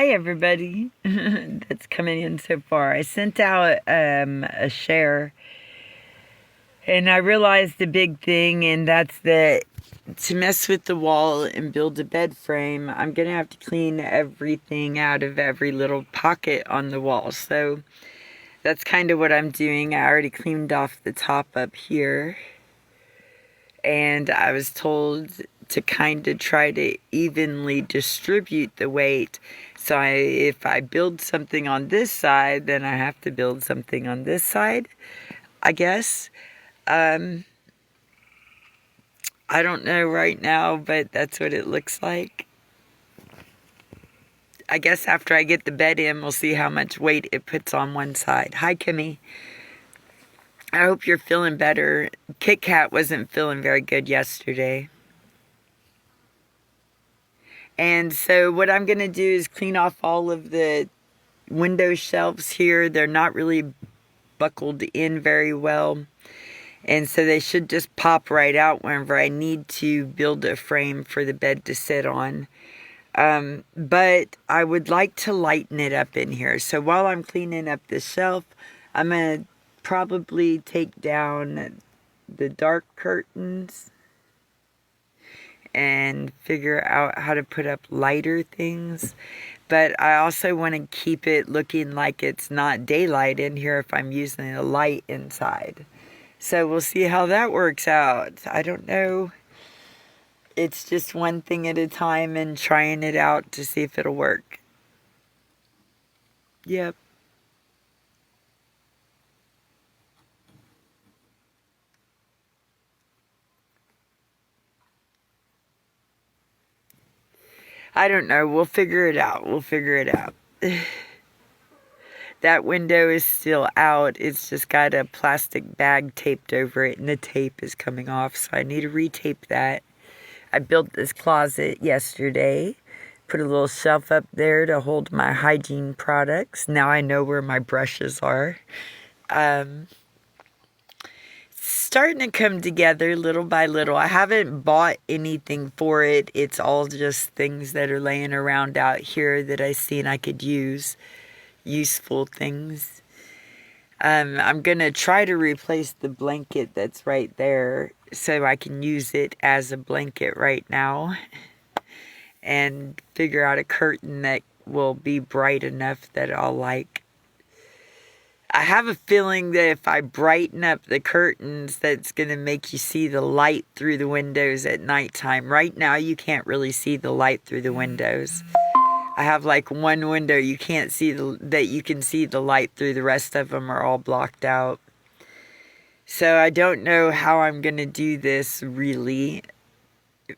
Hi, everybody that's coming in so far. I sent out a share, and I realized the big thing, and that's that to mess with the wall and build a bed frame, I'm going to have to clean everything out of every little pocket on the wall. So that's kind of what I'm doing. I already cleaned off the top up here, and I was told to kind of try to evenly distribute the weight. So if I build something on this side, then I have to build something on this side, I guess. I don't know right now, but that's what it looks like. I guess after I get the bed in, we'll see how much weight it puts on one side. Hi, Kimmy. I hope you're feeling better. Kit Kat wasn't feeling very good yesterday. And so what I'm going to do is clean off all of the window shelves here. They're not really buckled in very well. And so they should just pop right out whenever I need to build a frame for the bed to sit on. But I would like to lighten it up in here. So while I'm cleaning up the shelf, I'm going to probably take down the dark curtains and figure out how to put up lighter things. But I also want to keep it looking like it's not daylight in here if I'm using a light inside. So we'll see how that works out. I don't know. It's just one thing at a time and trying it out to see if it'll work. Yep. I don't know. We'll figure it out. That window is still out. It's just got a plastic bag taped over it, and the tape is coming off, so I need to retape that. I built this closet yesterday. Put a little shelf up there to hold my hygiene products. Now I know where my brushes are. Starting to come together little by little. I haven't bought anything for it. It's all just things that are laying around out here that I seen I could use. Useful things. I'm going to try to replace the blanket that's right there so I can use it as a blanket right now. And figure out a curtain that will be bright enough that I'll like. I have a feeling that if I brighten up the curtains, that's going to make you see the light through the windows at nighttime. Right now, you can't really see the light through the windows. I have like one window you can't see that you can see the light through. The rest of them are all blocked out. So I don't know how I'm going to do this really.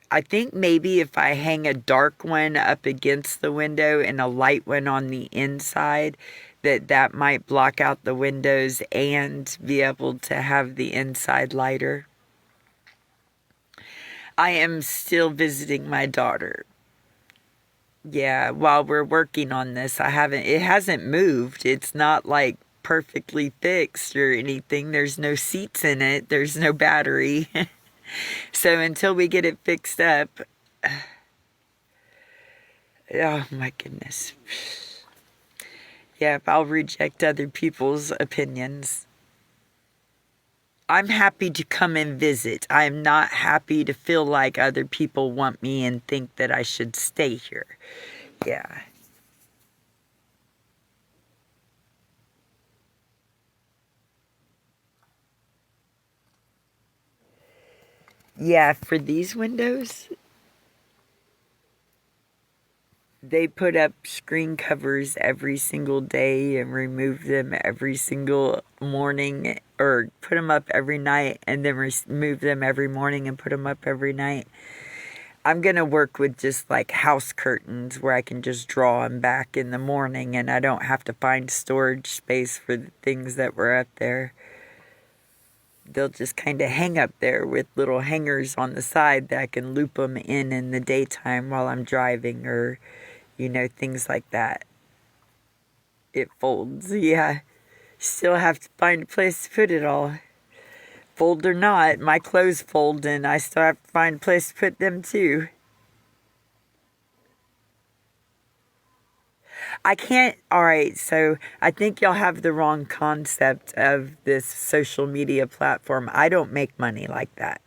I think maybe if I hang a dark one up against the window and a light one on the inside, that might block out the windows and be able to have the inside lighter. I am still visiting my daughter. Yeah, while we're working on this, it hasn't moved. It's not like perfectly fixed or anything. There's no seats in it. There's no battery. So until we get it fixed up, oh my goodness. Yeah, I'll reject other people's opinions. I'm happy to come and visit. I am not happy to feel like other people want me and think that I should stay here. Yeah. Yeah, for these windows, they put up screen covers every single day and remove them every single morning, or put them up every night and then remove them every morning and put them up every night. I'm going to work with just like house curtains where I can just draw them back in the morning and I don't have to find storage space for the things that were up there. They'll just kind of hang up there with little hangers on the side that I can loop them in the daytime while I'm driving, or things like that. It folds, yeah. Still have to find a place to put it all. Fold or not, my clothes fold and I still have to find a place to put them too. I can't. All right, so I think y'all have the wrong concept of this social media platform. I don't make money like that.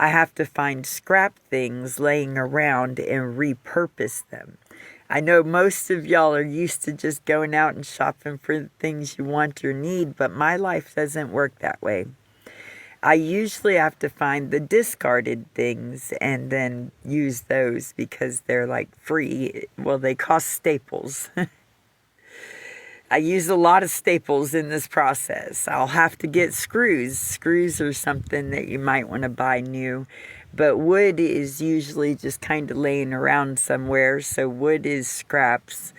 I have to find scrap things laying around and repurpose them. I know most of y'all are used to just going out and shopping for the things you want or need, but my life doesn't work that way. I usually have to find the discarded things and then use those because they're like free. Well, they cost staples. I use a lot of staples in this process. I'll have to get screws. Screws are something that you might want to buy new. But wood is usually just kind of laying around somewhere. So wood is scraps.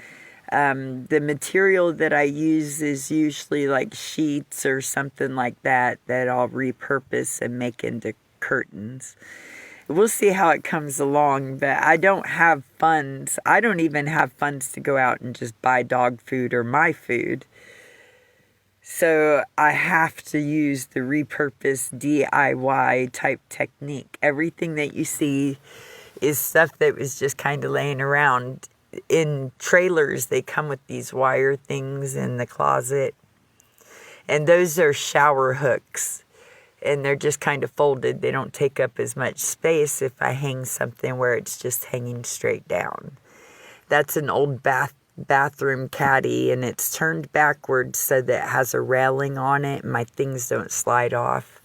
The material that I use is usually like sheets or something like that I'll repurpose and make into curtains. We'll see how it comes along, but I don't have funds. I don't even have funds to go out and just buy dog food or my food. So I have to use the repurposed DIY type technique. Everything that you see is stuff that was just kind of laying around. In trailers, they come with these wire things in the closet. And those are shower hooks. And they're just kind of folded. They don't take up as much space if I hang something where it's just hanging straight down. That's an old bathroom caddy, and it's turned backwards so that it has a railing on it and my things don't slide off.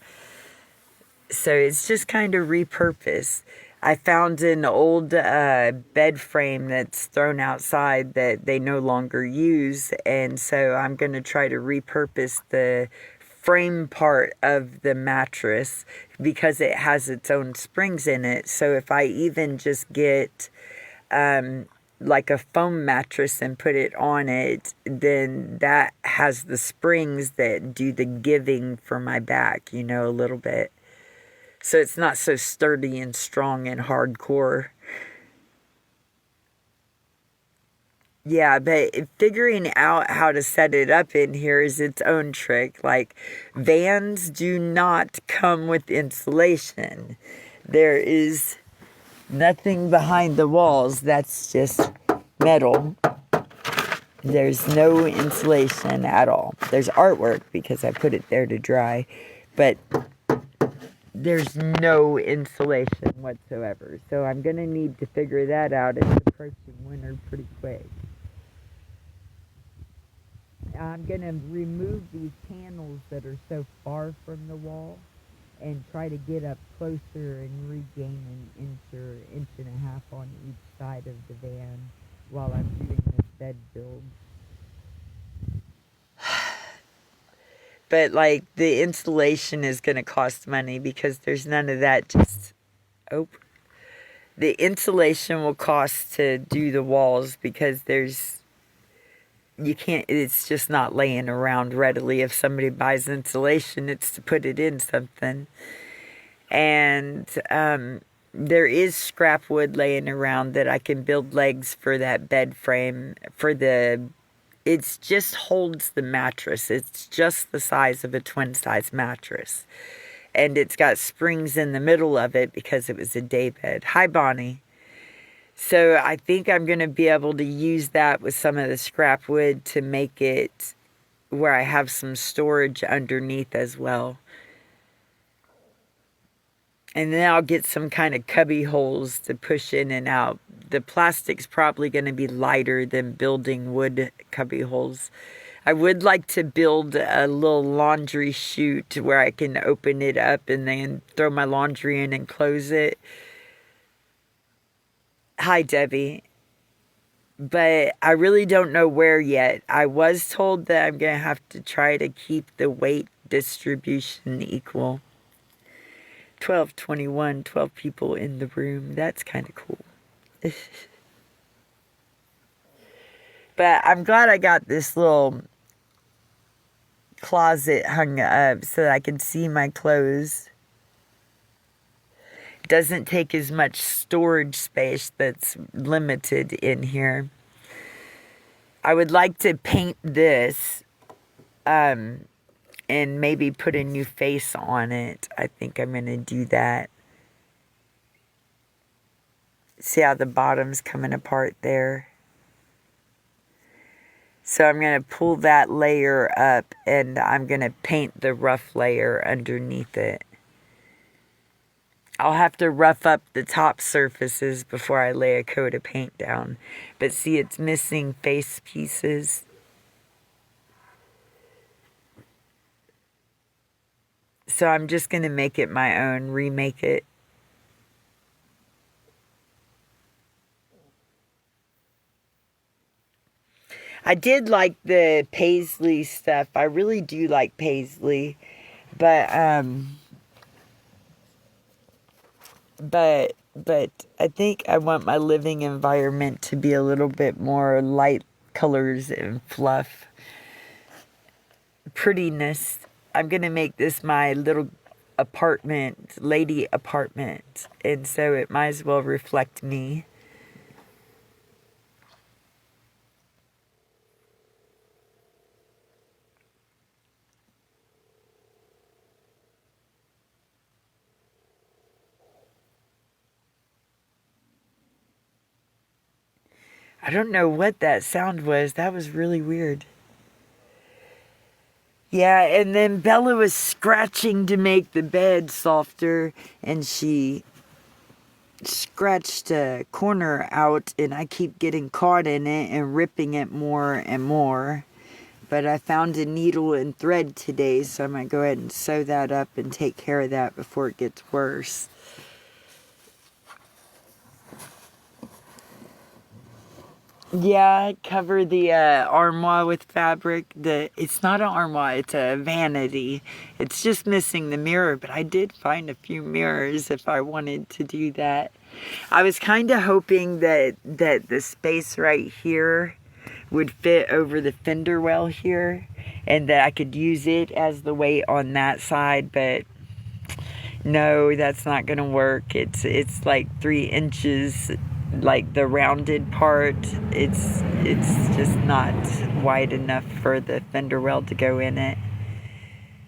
So it's just kind of repurposed. I found an old bed frame that's thrown outside that they no longer use, and so I'm going to try to repurpose the frame part of the mattress because it has its own springs in it. So if I even just get like a foam mattress and put it on it, then that has the springs that do the giving for my back, a little bit. So it's not so sturdy and strong and hardcore. Yeah, but figuring out how to set it up in here is its own trick. Like, vans do not come with insulation. There is nothing behind the walls. That's just metal. There's no insulation at all. There's artwork because I put it there to dry, but there's no insulation whatsoever. So I'm going to need to figure that out. It's approaching winter pretty quick. I'm going to remove these panels that are so far from the wall and try to get up closer and regain an inch or inch and a half on each side of the van while I'm doing this bed build. But like the insulation is going to cost money because there's none of that. The insulation will cost to do the walls because you can't, it's just not laying around readily. If somebody buys insulation, it's to put it in something. And there is scrap wood laying around that I can build legs for that bed frame. It just holds the mattress. It's just the size of a twin size mattress. And it's got springs in the middle of it because it was a day bed. Hi, Bonnie. So I think I'm going to be able to use that with some of the scrap wood to make it where I have some storage underneath as well. And then I'll get some kind of cubby holes to push in and out. The plastic's probably going to be lighter than building wood cubby holes. I would like to build a little laundry chute where I can open it up and then throw my laundry in and close it. Hi, Debbie. But I really don't know where yet. I was told that I'm going to have to try to keep the weight distribution equal. 12 people in the room. That's kind of cool. But I'm glad I got this little closet hung up so that I can see my clothes. Doesn't take as much storage space that's limited in here. I would like to paint this and maybe put a new face on it. I think I'm going to do that. See how the bottom's coming apart there? So I'm going to pull that layer up and I'm going to paint the rough layer underneath it. I'll have to rough up the top surfaces before I lay a coat of paint down. But see, it's missing face pieces. So I'm just going to make it my own, remake it. I did like the paisley stuff. I really do like paisley. But I think I want my living environment to be a little bit more light colors and fluff. Prettiness. I'm going to make this my little apartment, lady apartment. And so it might as well reflect me. I don't know what that sound was. That was really weird. Yeah, and then Bella was scratching to make the bed softer, and she scratched a corner out, and I keep getting caught in it and ripping it more and more. But I found a needle and thread today, so I'm going to go ahead and sew that up and take care of that before it gets worse. Yeah, cover the armoire with fabric. It's not an armoire, it's a vanity. It's just missing the mirror, but I did find a few mirrors if I wanted to do that. I was kind of hoping that the space right here would fit over the fender well here and that I could use it as the weight on that side, but no, that's not going to work. It's like 3 inches, like the rounded part. It's just not wide enough for the fender well to go in it.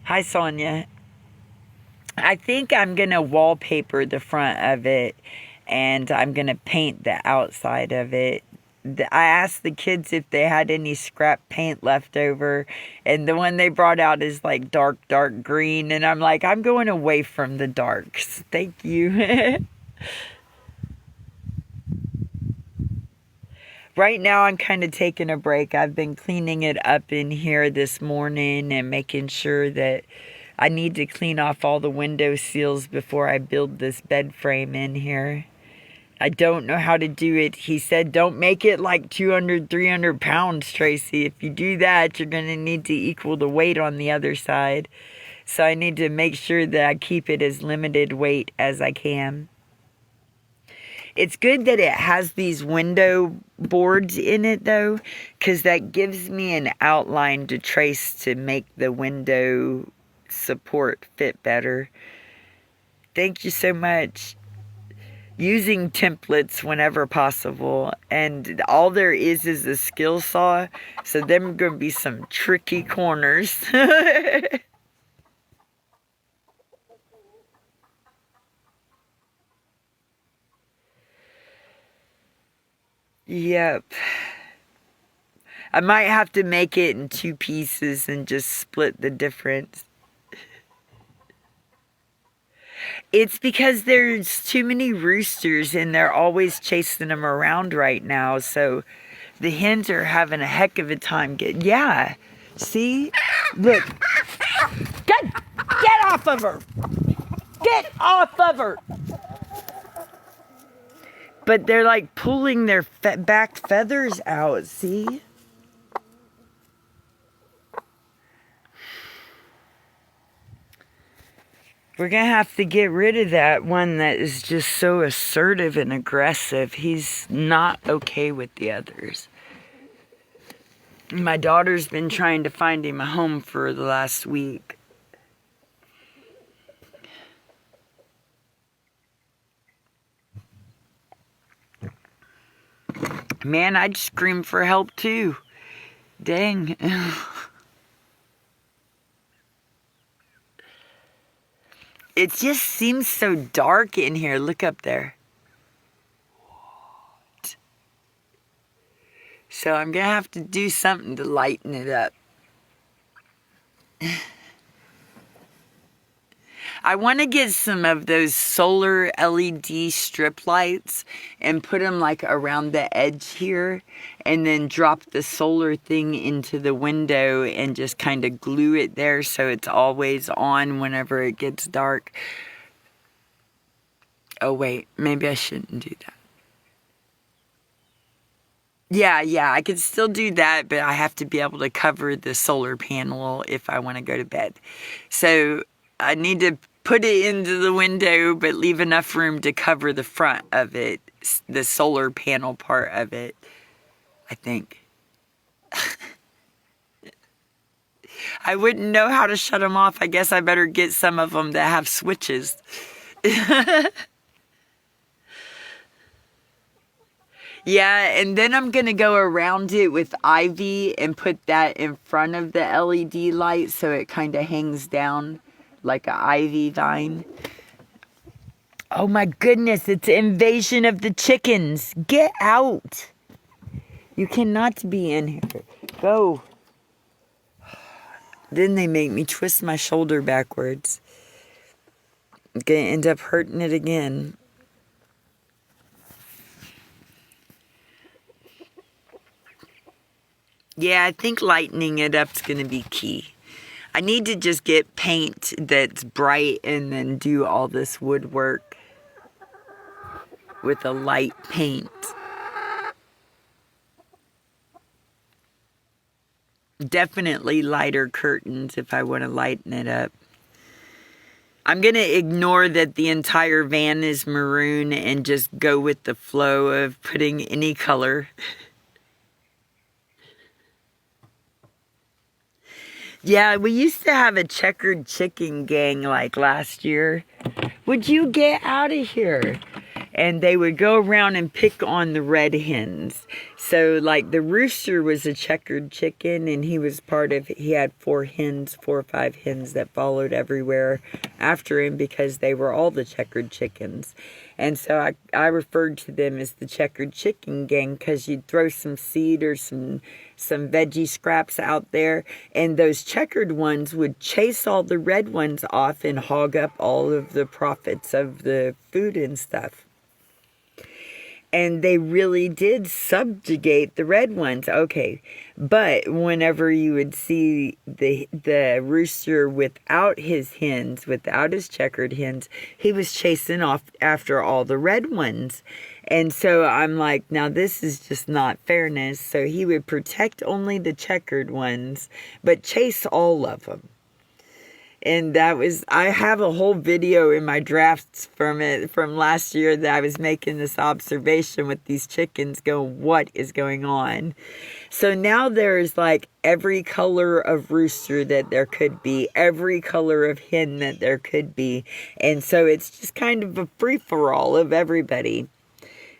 Hi, Sonia. I think I'm going to wallpaper the front of it, and I'm going to paint the outside of it. I asked the kids if they had any scrap paint left over, and the one they brought out is like dark green, and I'm like, I'm going away from the darks. Thank you. Right now I'm kind of taking a break. I've been cleaning it up in here this morning and making sure that I need to clean off all the window seals before I build this bed frame in here. I don't know how to do it. He said, don't make it like 200, 300 pounds, Tracy. If you do that, you're going to need to equal the weight on the other side. So I need to make sure that I keep it as limited weight as I can. It's good that it has these window boards in it, though, because that gives me an outline to trace to make the window support fit better. Thank you so much. Using templates whenever possible, and all there is a skill saw, so there are going to be some tricky corners. Yep. I might have to make it in 2 pieces and just split the difference. It's because there's too many roosters and they're always chasing them around right now. So the hens are having a heck of a time getting... Yeah. See? Look. Get off of her. Get off of her. But they're like pulling their back feathers out. See? We're going to have to get rid of that one that is just so assertive and aggressive. He's not okay with the others. My daughter's been trying to find him a home for the last week. Man, I'd scream for help too. Dang. It just seems so dark in here. Look up there. What? So I'm going to have to do something to lighten it up. I want to get some of those solar LED strip lights and put them like around the edge here, and then drop the solar thing into the window and just kind of glue it there so it's always on whenever it gets dark. Oh wait, maybe I shouldn't do that. Yeah, I could still do that, but I have to be able to cover the solar panel if I want to go to bed. So I need to put it into the window, but leave enough room to cover the front of it, the solar panel part of it, I think. I wouldn't know how to shut them off. I guess I better get some of them that have switches. Yeah, and then I'm going to go around it with ivy and put that in front of the LED light so it kind of hangs down like an ivy vine. Oh my goodness, it's invasion of the chickens. Get out. You cannot be in here. Go. Then they make me twist my shoulder backwards. I'm going to end up hurting it again. Yeah, I think lightening it up is going to be key. I need to just get paint that's bright and then do all this woodwork with a light paint. Definitely lighter curtains if I want to lighten it up. I'm going to ignore that the entire van is maroon and just go with the flow of putting any color. Yeah, we used to have a checkered chicken gang like last year. Would you get out of here? And they would go around and pick on the red hens. So like the rooster was a checkered chicken, and he had 4 or 5 hens that followed everywhere after him because they were all the checkered chickens. And so I referred to them as the checkered chicken gang because you'd throw some seed or some veggie scraps out there, and those checkered ones would chase all the red ones off and hog up all of the profits of the food and stuff. And they really did subjugate the red ones. Okay, but whenever you would see the rooster without his hens, without his checkered hens, he was chasing off after all the red ones. And so I'm like, now this is just not fairness. So he would protect only the checkered ones, but chase all of them. And I have a whole video in my drafts from last year that I was making this observation with these chickens going, what is going on? So now there's like every color of rooster that there could be, every color of hen that there could be. And so it's just kind of a free-for-all of everybody.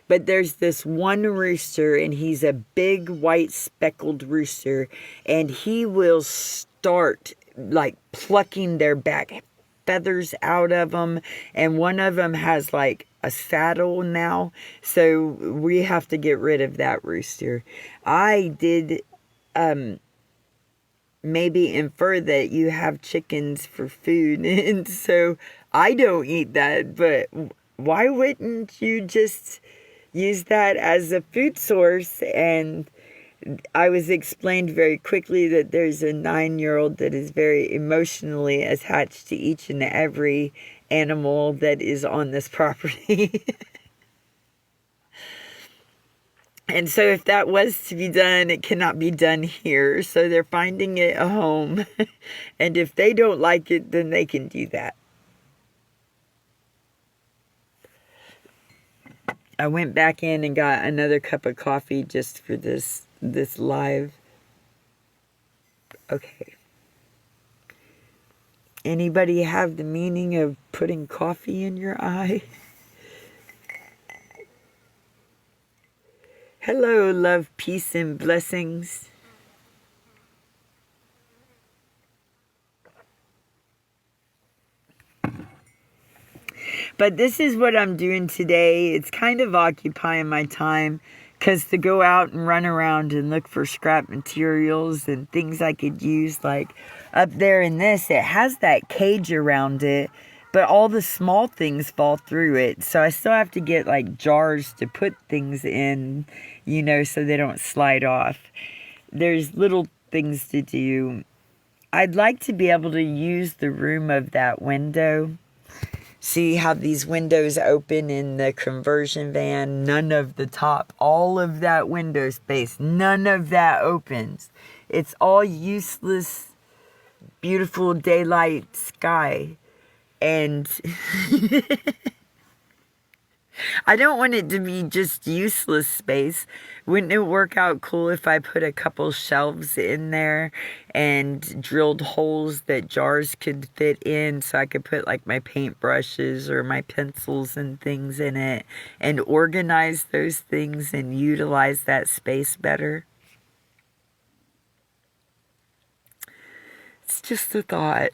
But there's this one rooster, and he's a big white speckled rooster, and he will start like plucking their back feathers out of them, and one of them has like a saddle now, so we have to get rid of that rooster. I did maybe infer that you have chickens for food, and so I don't eat that, but why wouldn't you just use that as a food source? And I was explained very quickly that there's a 9-year-old that is very emotionally attached to each and every animal that is on this property. And so if that was to be done, it cannot be done here. So they're finding it a home. And if they don't like it, then they can do that. I went back in and got another cup of coffee just for this live. Okay. Anybody have the meaning of putting coffee in your eye? Hello, love, peace, and blessings. But this is what I'm doing today. It's kind of occupying my time Because to go out and run around and look for scrap materials and things I could use, like up there in this, it has that cage around it, but all the small things fall through it. So I still have to get like jars to put things in, so they don't slide off. There's little things to do. I'd like to be able to use the room of that window. See how these windows open in the conversion van? None of the top, all of that window space, none of that opens. It's all useless, beautiful daylight sky. And I don't want it to be just useless space. Wouldn't it work out cool if I put a couple shelves in there and drilled holes that jars could fit in, so I could put like my paintbrushes or my pencils and things in it and organize those things and utilize that space better? It's just a thought,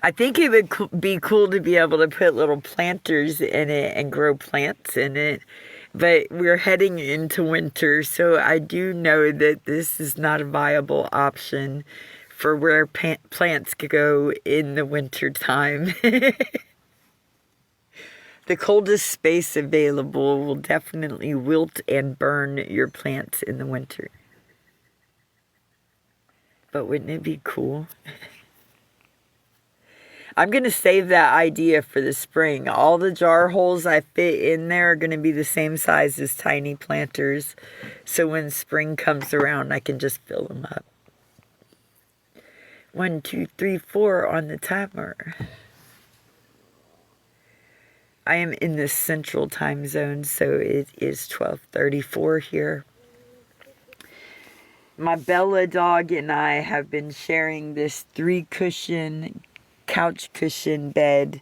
I think it would be cool to be able to put little planters in it and grow plants in it. But we're heading into winter, so I do know that this is not a viable option for where plants could go in the winter time. The coldest space available will definitely wilt and burn your plants in the winter. But wouldn't it be cool? I'm going to save that idea for the spring. All the jar holes I fit in there are going to be the same size as tiny planters. So when spring comes around, I can just fill them up. 1, 2, 3, 4 on the timer. I am in the central time zone, so it is 12:34 here. My Bella dog and I have been sharing this 3-cushion couch cushion bed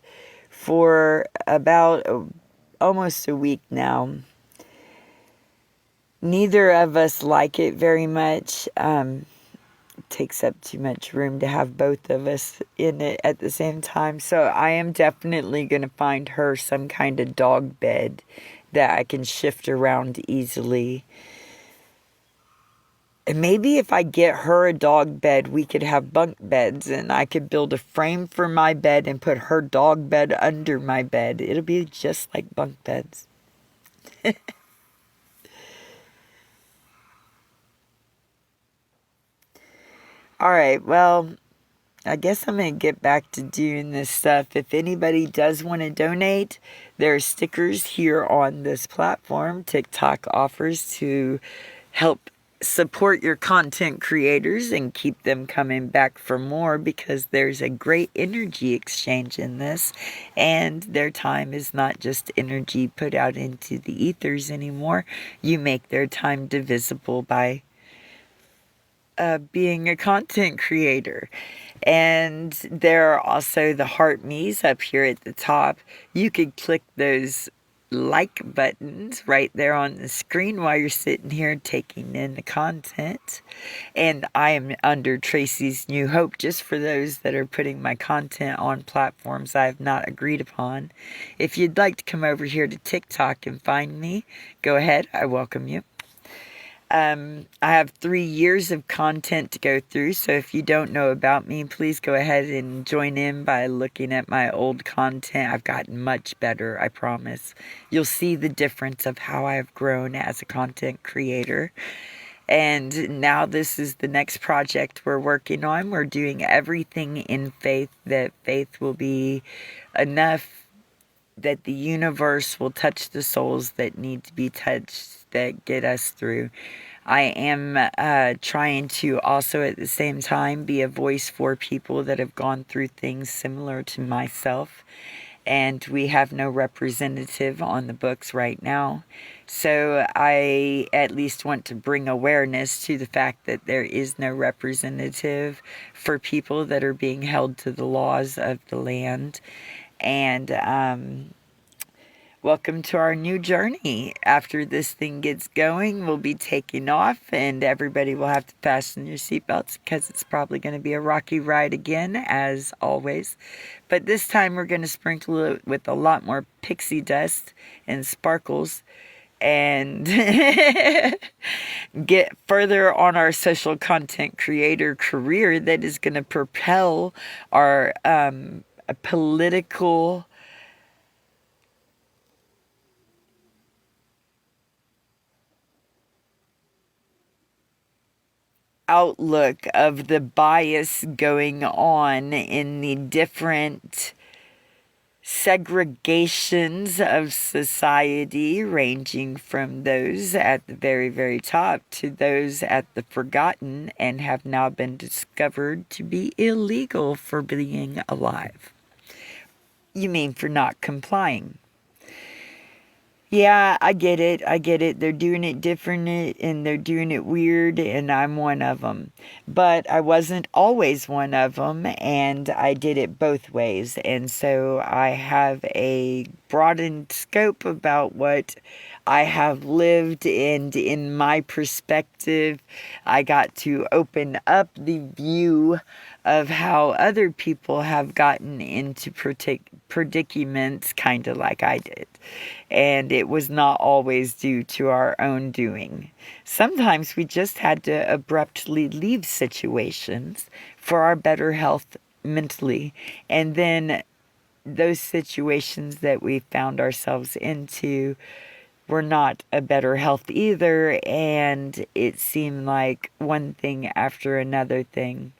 for about almost a week now. Neither of us like it very much. It takes up too much room to have both of us in it at the same time. So I am definitely going to find her some kind of dog bed that I can shift around easily. And maybe if I get her a dog bed, we could have bunk beds, and I could build a frame for my bed and put her dog bed under my bed. It'll be just like bunk beds. All right, well, I guess I'm going to get back to doing this stuff. If anybody does want to donate, there are stickers here on this platform. TikTok offers to help support your content creators and keep them coming back for more, because there's a great energy exchange in this, and their time is not just energy put out into the ethers anymore. You make their time divisible by being a content creator. And there are also the heart me's up here at the top. You could click those like buttons right there on the screen while you're sitting here taking in the content. And I am under Tracysnewhope, just for those that are putting my content on platforms I have not agreed upon. If you'd like to come over here to TikTok and find me, go ahead. I welcome you. I have 3 years of content to go through, so if you don't know about me, please go ahead and join in by looking at my old content. I've gotten much better, I promise. You'll see the difference of how I've grown as a content creator. And now this is the next project we're working on. We're doing everything in faith, that faith will be enough, that the universe will touch the souls that need to be touched, that get us through. I am trying to also at the same time be a voice for people that have gone through things similar to myself, and we have no representative on the books right now. So I at least want to bring awareness to the fact that there is no representative for people that are being held to the laws of the land. And welcome to our new journey. After this thing gets going, we'll be taking off, and everybody will have to fasten your seatbelts, because it's probably going to be a rocky ride again, as always. But this time we're going to sprinkle it with a lot more pixie dust and sparkles, and get further on our social content creator career that is going to propel our political outlook of the bias going on in the different segregations of society, ranging from those at the very, very top to those at the forgotten and have now been discovered to be illegal for being alive. You mean for not complying? Yeah, I get it. I get it. They're doing it different and they're doing it weird, and I'm one of them. But I wasn't always one of them, and I did it both ways. And so I have a broadened scope about what I have lived, and in my perspective, I got to open up the view of how other people have gotten into predicaments kind of like I did. And it was not always due to our own doing. Sometimes we just had to abruptly leave situations for our better health mentally. And then those situations that we found ourselves into were not a better health either. And it seemed like one thing after another thing.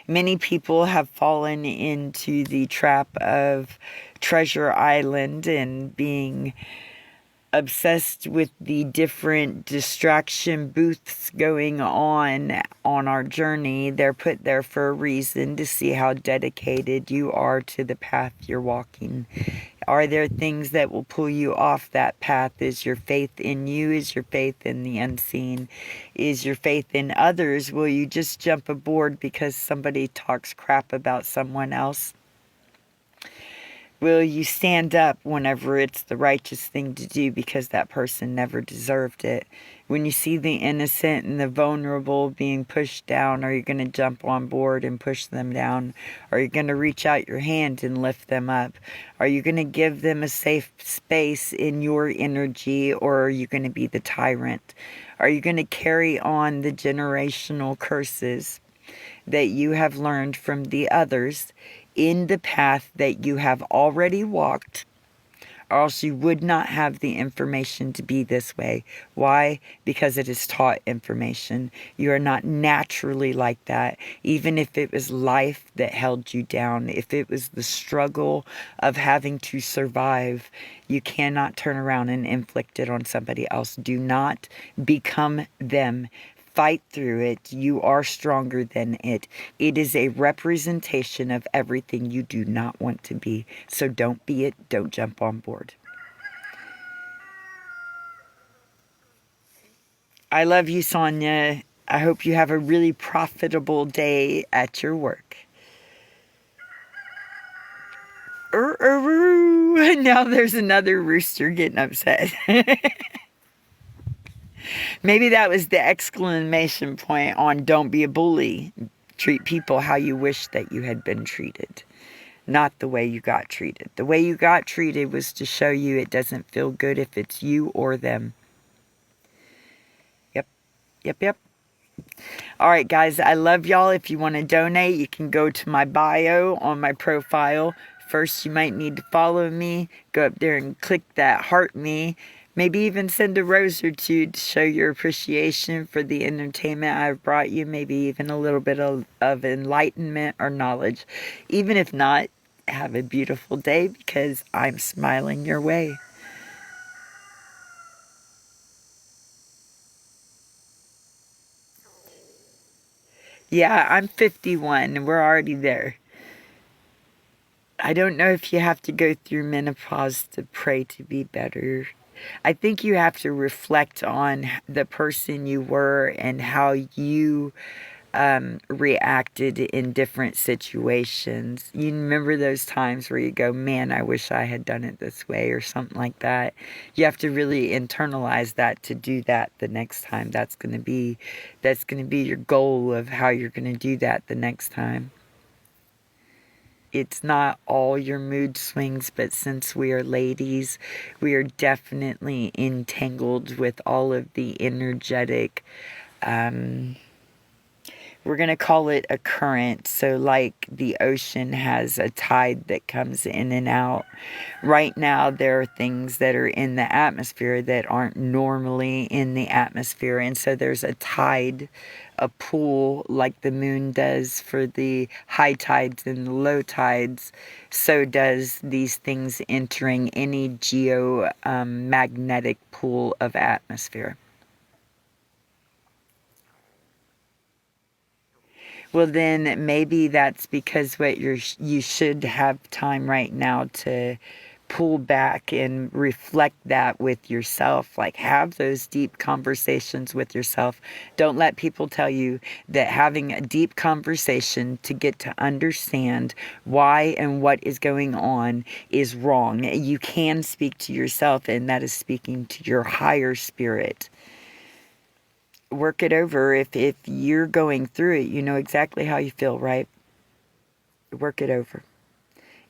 Many people have fallen into the trap of Treasure Island and being obsessed with the different distraction booths going on our journey. They're put there for a reason, to see how dedicated you are to the path you're walking. Are there things that will pull you off that path? Is your faith in you? Is your faith in the unseen? Is your faith in others? Will you just jump aboard because somebody talks crap about someone else? Will you stand up whenever it's the righteous thing to do because that person never deserved it? When you see the innocent and the vulnerable being pushed down, are you going to jump on board and push them down? Are you going to reach out your hand and lift them up? Are you going to give them a safe space in your energy, or are you going to be the tyrant? Are you going to carry on the generational curses that you have learned from the others in the path that you have already walked, or else you would not have the information to be this way? Why? Because it is taught information. You are not naturally like that. Even if it was life that held you down, if it was the struggle of having to survive, you cannot turn around and inflict it on somebody else. Do not become them. Fight through it. You are stronger than it. It is a representation of everything you do not want to be. So don't be it. Don't jump on board. I love you, Sonia. I hope you have a really profitable day at your work. Now there's another rooster getting upset. Maybe that was the exclamation point on don't be a bully. Treat people how you wish that you had been treated, not the way you got treated. The way you got treated was to show you it doesn't feel good if it's you or them. Yep. All right, guys, I love y'all. If you want to donate, you can go to my bio on my profile. First, you might need to follow me. Go up there and click that heart me. Maybe even send a rose or two to show your appreciation for the entertainment I've brought you. Maybe even a little bit of enlightenment or knowledge. Even if not, have a beautiful day, because I'm smiling your way. Yeah, I'm 51 and we're already there. I don't know if you have to go through menopause to pray to be better. I think you have to reflect on the person you were and how you reacted in different situations. You remember those times where you go, man, I wish I had done it this way, or something like that. You have to really internalize that to do that the next time. That's going to be your goal of how you're going to do that the next time. It's not all your mood swings, but since we are ladies, we are definitely entangled with all of the energetic, we're going to call it a current. So like the ocean has a tide that comes in and out. Right now, there are things that are in the atmosphere that aren't normally in the atmosphere. And so there's a tide, a pool, like the moon does for the high tides and the low tides. So does these things entering any geomagnetic pool of atmosphere. Well, then maybe that's because you should have time right now to pull back and reflect that with yourself. Like, have those deep conversations with yourself. Don't let people tell you that having a deep conversation to get to understand why and what is going on is wrong. You can speak to yourself, and that is speaking to your higher spirit. Work it over. If you're going through it, you know exactly how you feel, right? Work it over.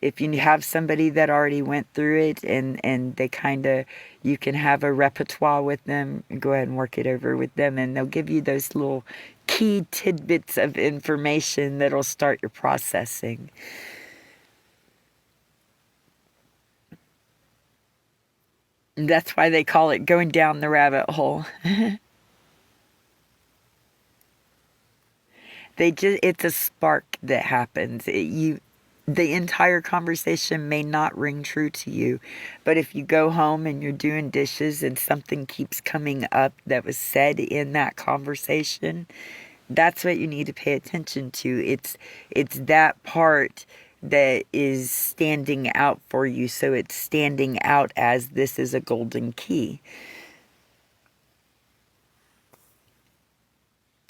If you have somebody that already went through it and they kind of, you can have a repertoire with them, go ahead and work it over with them, and they'll give you those little key tidbits of information that'll start your processing. And that's why they call it going down the rabbit hole. It's a spark that happens. The entire conversation may not ring true to you, but if you go home and you're doing dishes and something keeps coming up that was said in that conversation, that's what you need to pay attention to. It's that part that is standing out for you, so it's standing out as this is a golden key.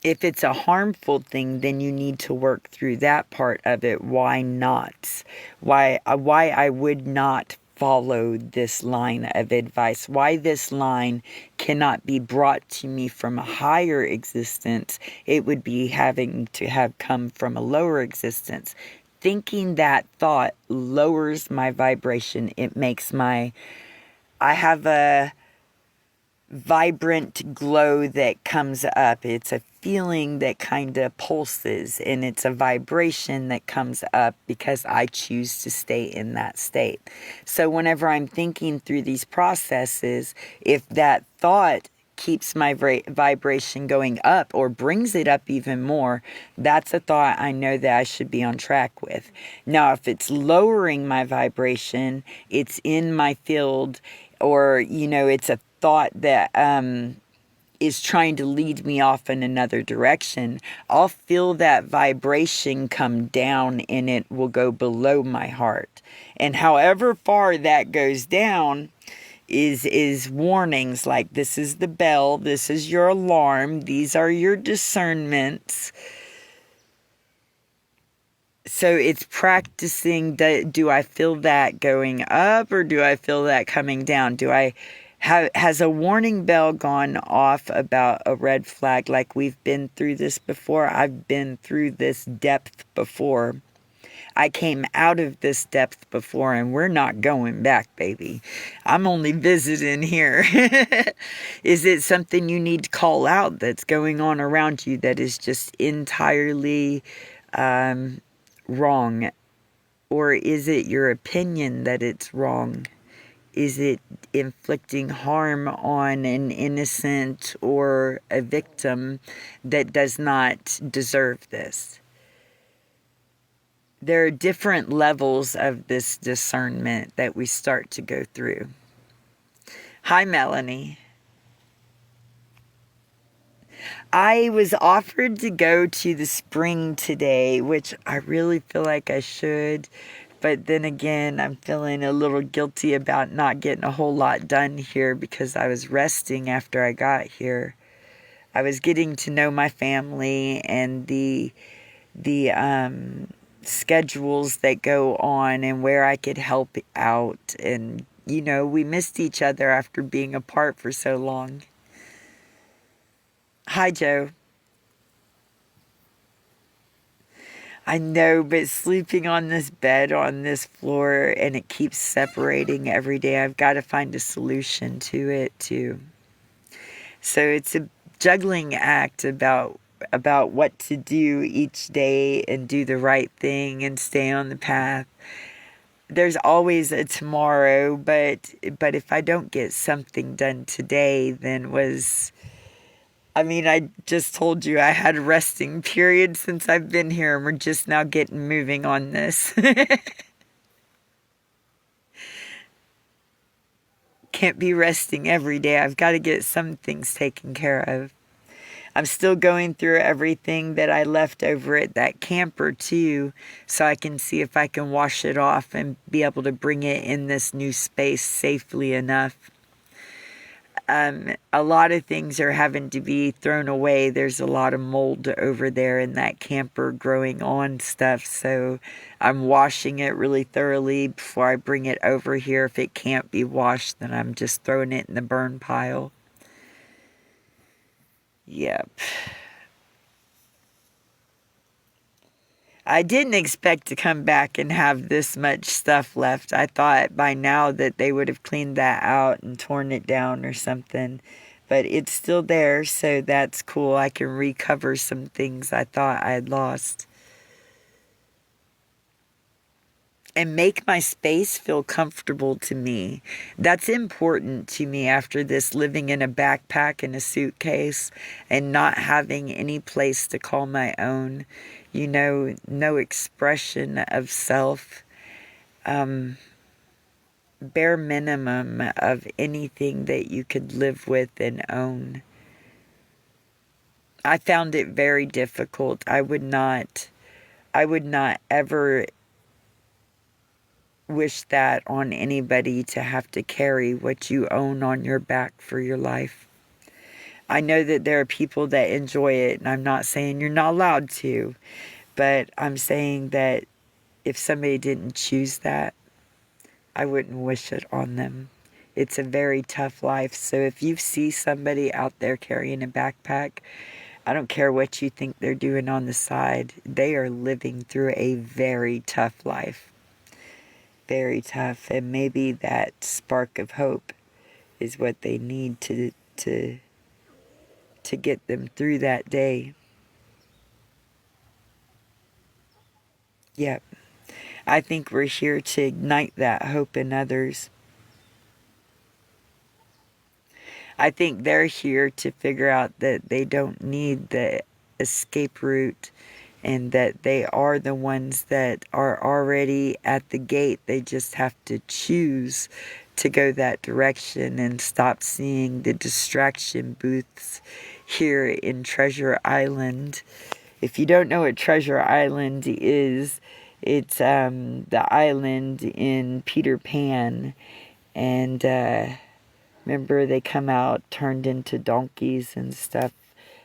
If it's a harmful thing, then you need to work through that part of it. Why not? Why I would not follow this line of advice. Why this line cannot be brought to me from a higher existence. It would be having to have come from a lower existence. Thinking that thought lowers my vibration. It makes I have a vibrant glow that comes up. It's a feeling that kind of pulses, and it's a vibration that comes up because I choose to stay in that state. So whenever I'm thinking through these processes, if that thought keeps my vibration going up or brings it up even more, that's a thought I know that I should be on track with. Now, if it's lowering my vibration, it's in my field, or, it's a thought that is trying to lead me off in another direction, I'll feel that vibration come down and it will go below my heart. And however far that goes down is warnings like, this is the bell, this is your alarm, these are your discernments. So it's practicing, do I feel that going up or do I feel that coming down? Has a warning bell gone off about a red flag? Like, we've been through this before. I've been through this depth before. I came out of this depth before, and we're not going back, baby. I'm only visiting here. Is it something you need to call out that's going on around you that is just entirely wrong? Or is it your opinion that it's wrong? Is it inflicting harm on an innocent or a victim that does not deserve this? There are different levels of this discernment that we start to go through. Hi, Melanie. I was offered to go to the spring today, which I really feel like I should. But then again, I'm feeling a little guilty about not getting a whole lot done here because I was resting after I got here. I was getting to know my family and the schedules that go on and where I could help out. And, we missed each other after being apart for so long. Hi, Joe. I know, but sleeping on this bed on this floor and it keeps separating every day. I've got to find a solution to it too. So it's a juggling act about what to do each day and do the right thing and stay on the path. There's always a tomorrow, but if I don't get something done today, then I mean, I just told you I had a resting period since I've been here, and we're just now getting moving on this. Can't be resting every day. I've got to get some things taken care of. I'm still going through everything that I left over at that camper too, so I can see if I can wash it off and be able to bring it in this new space safely enough. A lot of things are having to be thrown away. There's a lot of mold over there in that camper growing on stuff, so I'm washing it really thoroughly before I bring it over here. If it can't be washed, then I'm just throwing it in the burn pile. Yep. I didn't expect to come back and have this much stuff left. I thought by now that they would have cleaned that out and torn it down or something. But it's still there, so that's cool. I can recover some things I thought I had lost. And make my space feel comfortable to me. That's important to me after this, living in a backpack and a suitcase and not having any place to call my own. You know, no expression of self. Bare minimum of anything that you could live with and own. I found it very difficult. I would not ever wish that on anybody, to have to carry what you own on your back for your life. I know that there are people that enjoy it, and I'm not saying you're not allowed to, but I'm saying that if somebody didn't choose that, I wouldn't wish it on them. It's a very tough life. So if you see somebody out there carrying a backpack, I don't care what you think they're doing on the side, they are living through a very tough life. Very tough, and maybe that spark of hope is what they need to get them through that day. Yep. I think we're here to ignite that hope in others. I think they're here to figure out that they don't need the escape route, and that they are the ones that are already at the gate. They just have to choose to go that direction and stop seeing the distraction booths here in Treasure Island. If you don't know what Treasure Island is, it's the island in Peter Pan. And remember, they come out turned into donkeys and stuff.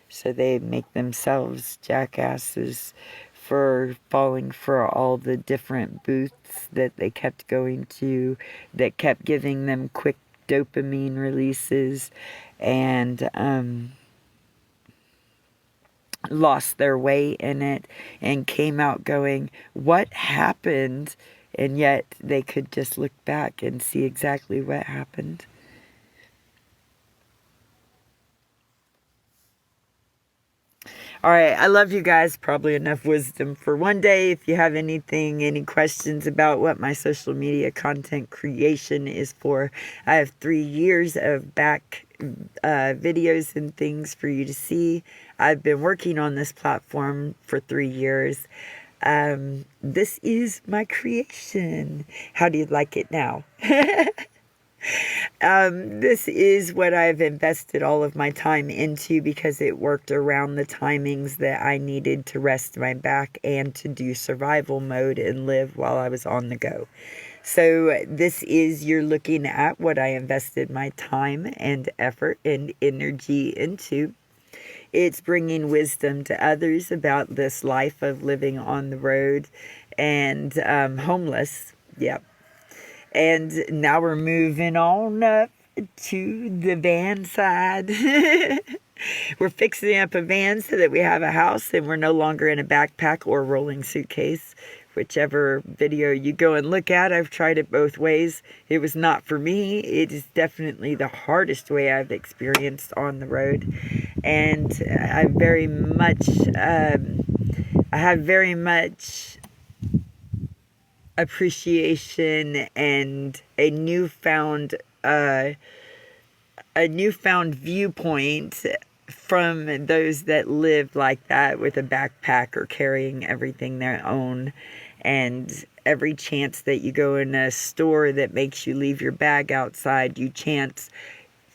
So they make themselves jackasses for falling for all the different booths that they kept going to, that kept giving them quick dopamine releases, and lost their way in it and came out going, what happened? And yet they could just look back and see exactly what happened. All right, I love you guys. Probably enough wisdom for one day. If you have any questions about what my social media content creation is for, I have 3 years of back videos and things for you to see. I've been working on this platform for 3 years. This is my creation. How do you like it now? This is what I've invested all of my time into, because it worked around the timings that I needed to rest my back and to do survival mode and live while I was on the go. So this is, you're looking at what I invested my time and effort and energy into. It's bringing wisdom to others about this life of living on the road and homeless. Yep. And now we're moving on up to the van side. We're fixing up a van so that we have a house and we're no longer in a backpack or rolling suitcase. Whichever video you go and look at, I've tried it both ways. It was not for me. It is definitely the hardest way I've experienced on the road. And I have very much appreciation and a newfound viewpoint from those that live like that with a backpack or carrying everything their own. And every chance that you go in a store that makes you leave your bag outside, you chance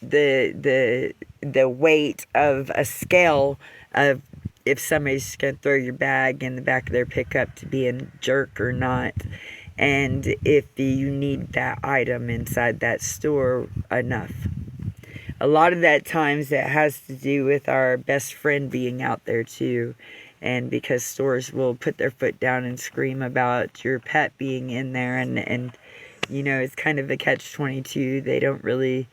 the weight of a scale of if somebody's going to throw your bag in the back of their pickup to be a jerk or not. And if you need that item inside that store enough. A lot of that times it has to do with our best friend being out there too. And because stores will put their foot down and scream about your pet being in there. And you know, it's kind of a catch-22.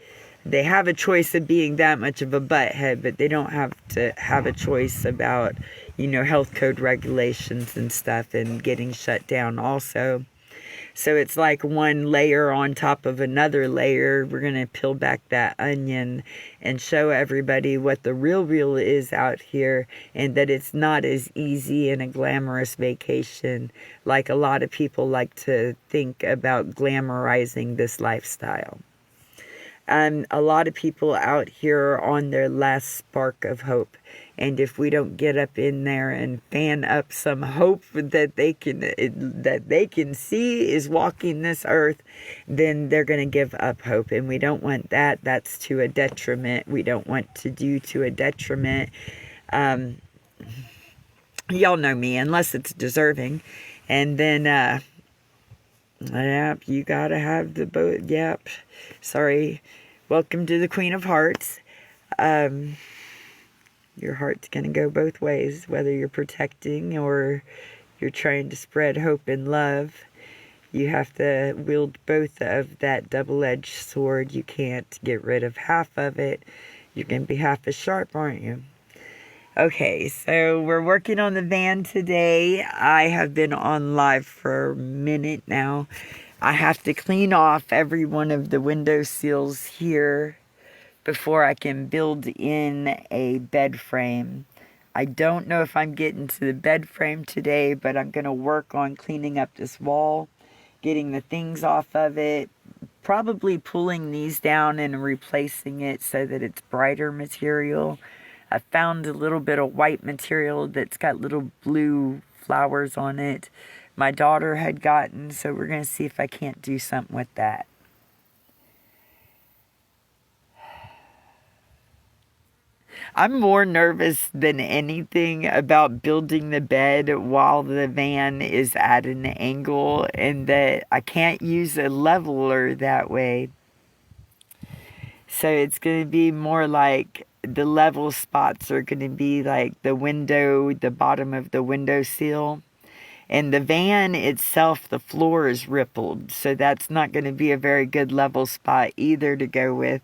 They have a choice of being that much of a butthead, but they don't have to have a choice about, you know, health code regulations and stuff and getting shut down also. So it's like one layer on top of another layer. We're going to peel back that onion and show everybody what the real is out here, and that it's not as easy and a glamorous vacation like a lot of people like to think about glamorizing this lifestyle. A lot of people out here are on their last spark of hope. And if we don't get up in there and fan up some hope that they can see is walking this earth, then they're going to give up hope. And we don't want that. That's to a detriment. We don't want to do to a detriment. Y'all know me, unless it's deserving. And then, yep, you got to have the boat. Yep. Sorry. Welcome to the Queen of Hearts. Your heart's going to go both ways, whether you're protecting or you're trying to spread hope and love. You have to wield both of that double-edged sword. You can't get rid of half of it. You're going to be half as sharp, aren't you? Okay, so we're working on the van today. I have been on live for a minute now. I have to clean off every one of the window sills here before I can build in a bed frame. I don't know if I'm getting to the bed frame today, but I'm going to work on cleaning up this wall, getting the things off of it, probably pulling these down and replacing it so that it's brighter material. I found a little bit of white material that's got little blue flowers on it. My daughter had gotten, so we're going to see if I can't do something with that. I'm more nervous than anything about building the bed while the van is at an angle, and that I can't use a leveler that way. So it's going to be more like the level spots are going to be like the window, the bottom of the window sill. And the van itself, the floor is rippled. So that's not going to be a very good level spot either to go with.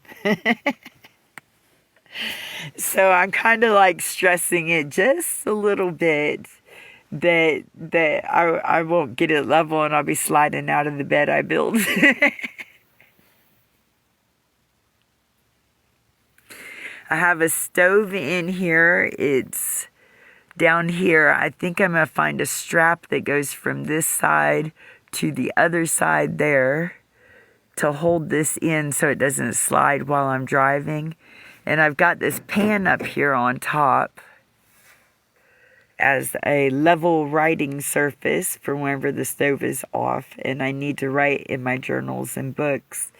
So I'm kind of like stressing it just a little bit that I won't get it level and I'll be sliding out of the bed I built. I have a stove in here. It's down here. I think I'm going to find a strap that goes from this side to the other side there to hold this in so it doesn't slide while I'm driving. And I've got this pan up here on top as a level writing surface for whenever the stove is off and I need to write in my journals and books.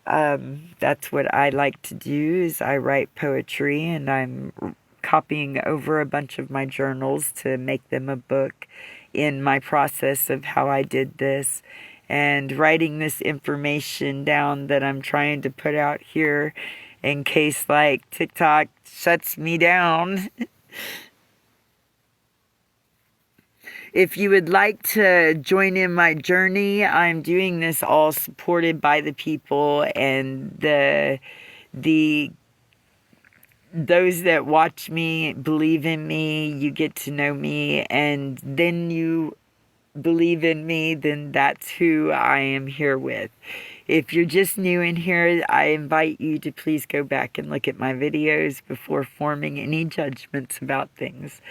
That's what I like to do, is I write poetry, and I'm copying over a bunch of my journals to make them a book in my process of how I did this, and writing this information down that I'm trying to put out here in case like TikTok shuts me down. If you would like to join in my journey, I'm doing this all supported by the people and the those that watch me believe in me, you get to know me, and then you believe in me, then that's who I am here with. If you're just new in here, I invite you to please go back and look at my videos before forming any judgments about things.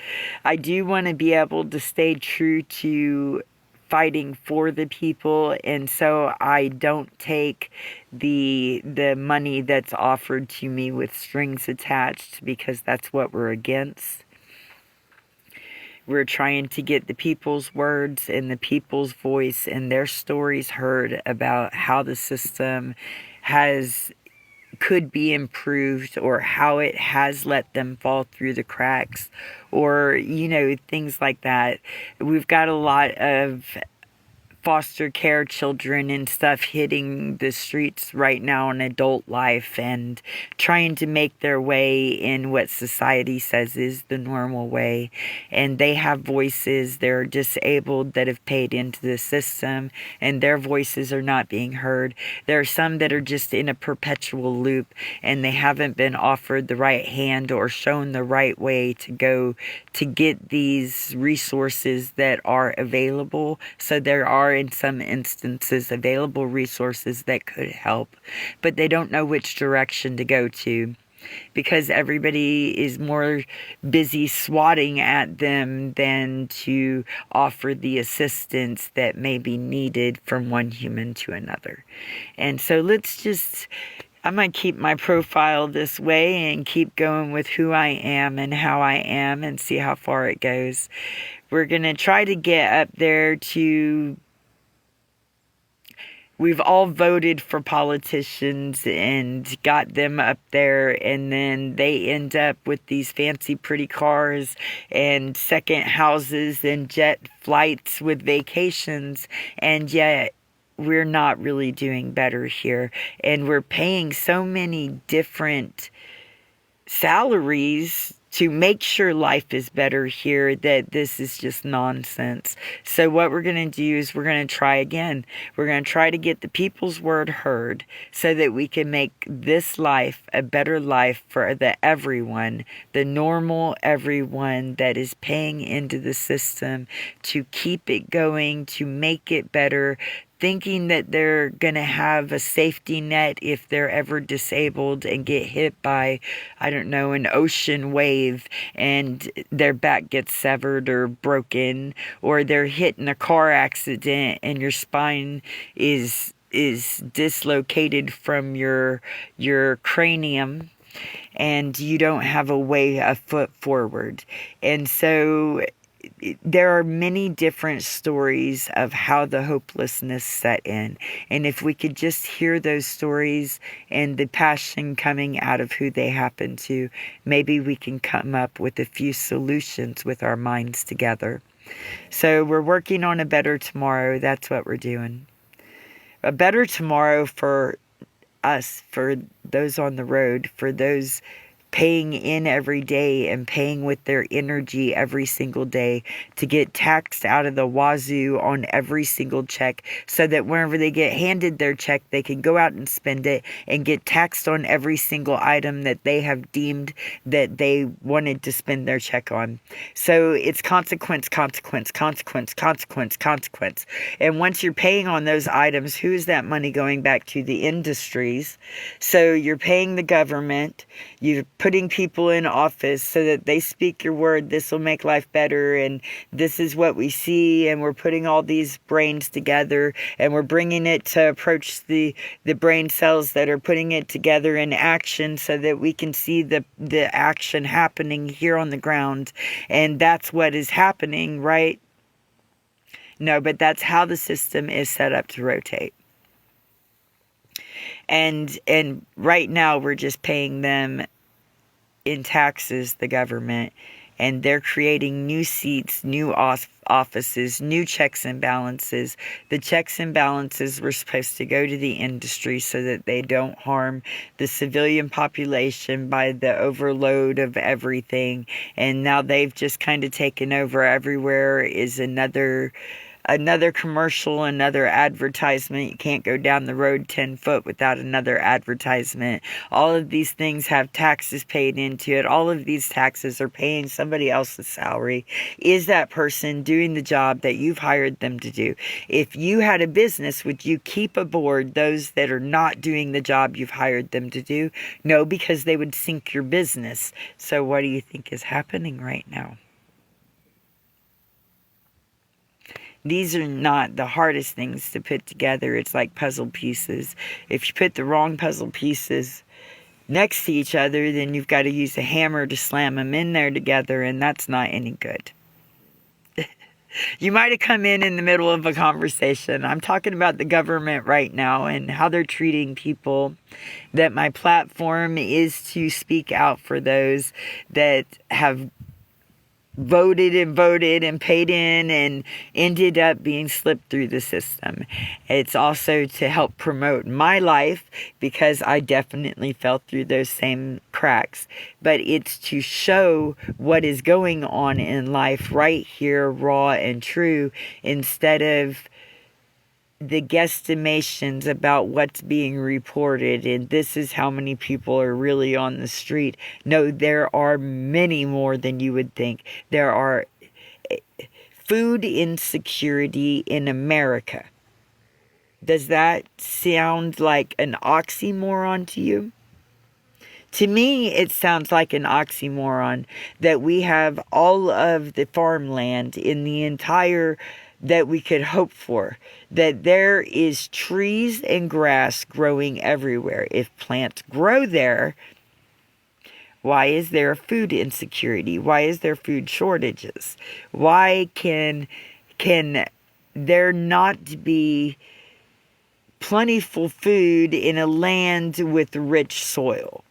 I do want to be able to stay true to fighting for the people, and so I don't take the money that's offered to me with strings attached, because that's what we're against. We're trying to get the people's words and the people's voice and their stories heard about how the system could be improved, or how it has let them fall through the cracks, or, things like that. We've got a lot of foster care children and stuff hitting the streets right now in adult life and trying to make their way in what society says is the normal way. And they have voices. They're disabled that have paid into the system, and their voices are not being heard. There are some that are just in a perpetual loop, and they haven't been offered the right hand or shown the right way to go to get these resources that are available. So there are, in some instances, available resources that could help, but they don't know which direction to go to, because everybody is more busy swatting at them than to offer the assistance that may be needed from one human to another. And so I'm going to keep my profile this way and keep going with who I am and how I am, and see how far it goes. We're going to try to get up there to... We've all voted for politicians and got them up there, and then they end up with these fancy pretty cars and second houses and jet flights with vacations, and yet we're not really doing better here. And we're paying so many different salaries to make sure life is better here that this is just nonsense. So what we're going to do is we're going to try again. We're going to try to get the people's word heard so that we can make this life a better life for everyone, the normal everyone that is paying into the system to keep it going, to make it better, thinking that they're going to have a safety net if they're ever disabled and get hit by, I don't know, an ocean wave and their back gets severed or broken, or they're hit in a car accident and your spine is dislocated from your cranium and you don't have a foot forward. And so there are many different stories of how the hopelessness set in. And if we could just hear those stories and the passion coming out of who they happen to, maybe we can come up with a few solutions with our minds together. So we're working on a better tomorrow. That's what we're doing. A better tomorrow for us, for those on the road, for those paying in every day and paying with their energy every single day to get taxed out of the wazoo on every single check, so that whenever they get handed their check, they can go out and spend it and get taxed on every single item that they have deemed that they wanted to spend their check on. So it's consequence, consequence, consequence, consequence, consequence. And once you're paying on those items, who's that money going back to? The industries. So you're paying the government, you're putting people in office so that they speak your word, this will make life better, and this is what we see, and we're putting all these brains together, and we're bringing it to approach the brain cells that are putting it together in action so that we can see the action happening here on the ground. And that's what is happening, right? No, but that's how the system is set up to rotate. And right now we're just paying them in taxes, the government, and they're creating new seats, new offices, new checks and balances. The checks and balances were supposed to go to the industry so that they don't harm the civilian population by the overload of everything. And now they've just kind of taken over. Everywhere is another another commercial, another advertisement. You can't go down the road 10 foot without another advertisement. All of these things have taxes paid into it. All of these taxes are paying somebody else's salary. Is that person doing the job that you've hired them to do? If you had a business, would you keep aboard those that are not doing the job you've hired them to do? No, because they would sink your business. So what do you think is happening right now? These are not the hardest things to put together. It's like puzzle pieces. If you put the wrong puzzle pieces next to each other, then you've got to use a hammer to slam them in there together, and that's not any good. You might have come in the middle of a conversation. I'm talking about the government right now and how they're treating people. That my platform is to speak out for those that have voted and paid in and ended up being slipped through the system. It's also to help promote my life, because I definitely fell through those same cracks. But it's to show what is going on in life right here, raw and true, instead of the guesstimations about what's being reported and this is how many people are really on the street. No, there are many more than you would think. There are food insecurity in America. Does that sound like an oxymoron to you? To me, it sounds like an oxymoron that we have all of the farmland in the entire that we could hope for, that there is trees and grass growing everywhere. If plants grow there, why is there food insecurity? Why is there food shortages? Why can there not be plentiful food in a land with rich soil?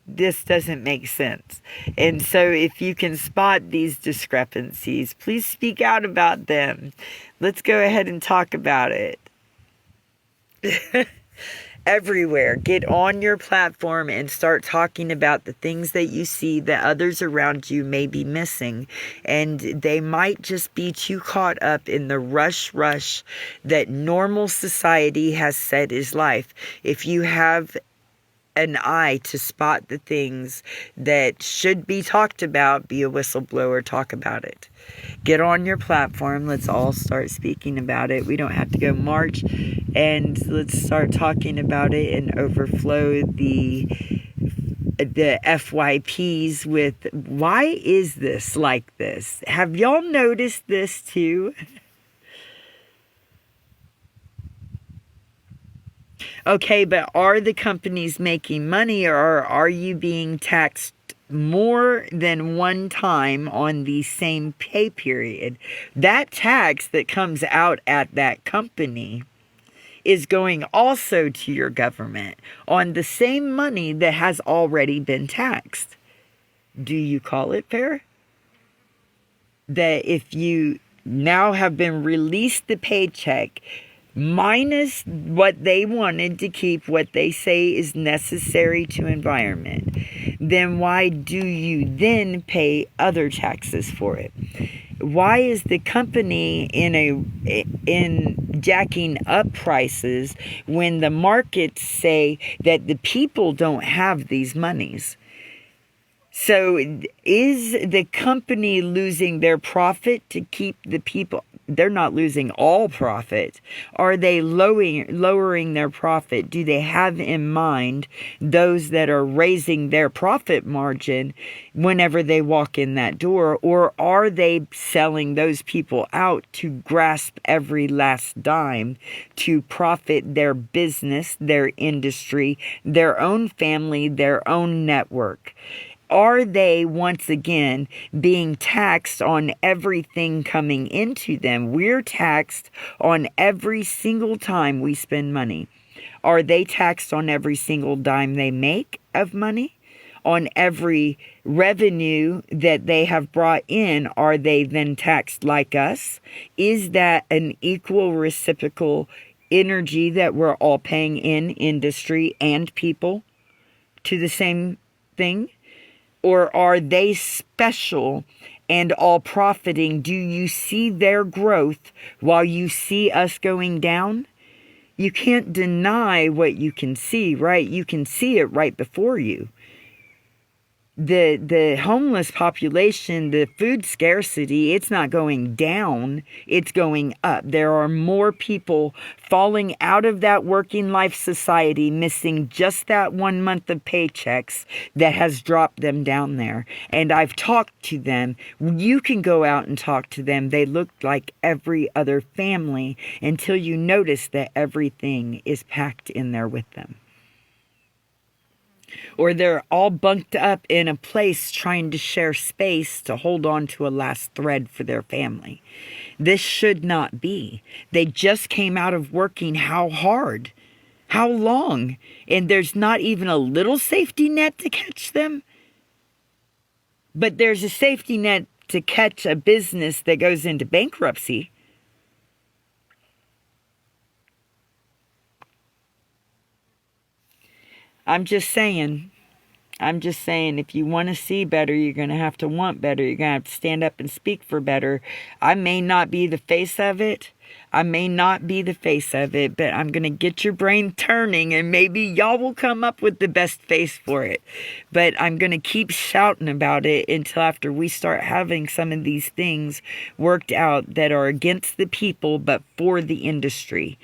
This doesn't make sense. And so if you can spot these discrepancies, please speak out about them. Let's go ahead and talk about it. Everywhere. Get on your platform and start talking about the things that you see that others around you may be missing. And they might just be too caught up in the rush that normal society has said is life. If you have an eye to spot the things that should be talked about, be a whistleblower, talk about it. Get on your platform. Let's all start speaking about it. We don't have to go march, and let's start talking about it and overflow the FYPs with, why is this like this? Have y'all noticed this too? Okay, but are the companies making money, or are you being taxed more than one time on the same pay period? That tax that comes out at that company is going also to your government on the same money that has already been taxed. Do you call it fair? That if you now have been released the paycheck, minus what they wanted to keep, what they say is necessary to environment, then why do you then pay other taxes for it? Why is the company in jacking up prices when the markets say that the people don't have these monies? So is the company losing their profit to keep the people? They're not losing all profit. Are they lowering their profit? Do they have in mind those that are raising their profit margin whenever they walk in that door? Or are they selling those people out to grasp every last dime to profit their business, their industry, their own family, their own network? Are they, once again, being taxed on everything coming into them? We're taxed on every single time we spend money. Are they taxed on every single dime they make of money? On every revenue that they have brought in, are they then taxed like us? Is that an equal reciprocal energy that we're all paying in, industry and people, to the same thing? Or are they special and all profiting, do you see their growth while you see us going down? You can't deny what you can see, right? You can see it right before you. The homeless population, the food scarcity, it's not going down, it's going up. There are more people falling out of that working life society, missing just that 1 month of paychecks that has dropped them down there. And I've talked to them. You can go out and talk to them. They look like every other family until you notice that everything is packed in there with them. Or they're all bunked up in a place trying to share space to hold on to a last thread for their family. This should not be. They just came out of working how hard? How long? And there's not even a little safety net to catch them? But there's a safety net to catch a business that goes into bankruptcy. I'm just saying, if you want to see better, you're going to have to want better. You're going to have to stand up and speak for better. I may not be the face of it. But I'm going to get your brain turning, and maybe y'all will come up with the best face for it. But I'm going to keep shouting about it until after we start having some of these things worked out that are against the people, but for the industry.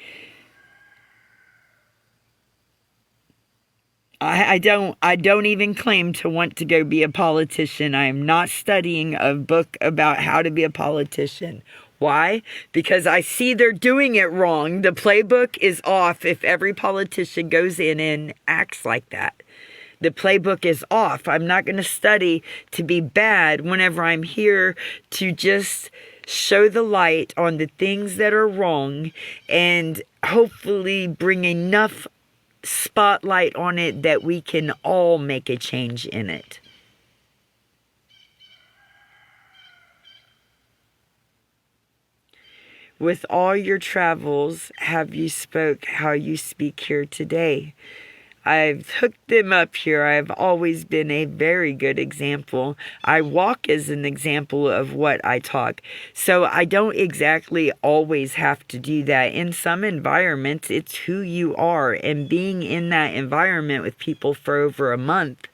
I don't even claim to want to go be a politician. I am not studying a book about how to be a politician. Why? Because I see they're doing it wrong. The playbook is off if every politician goes in and acts like that. The playbook is off. I'm not going to study to be bad whenever I'm here to just show the light on the things that are wrong and hopefully bring enough spotlight on it that we can all make a change in it. With all your travels, have you spoke how you speak here today? I've hooked them up here. I've always been a very good example. I walk as an example of what I talk. So I don't exactly always have to do that. In some environments, it's who you are. And being in that environment with people for over a month,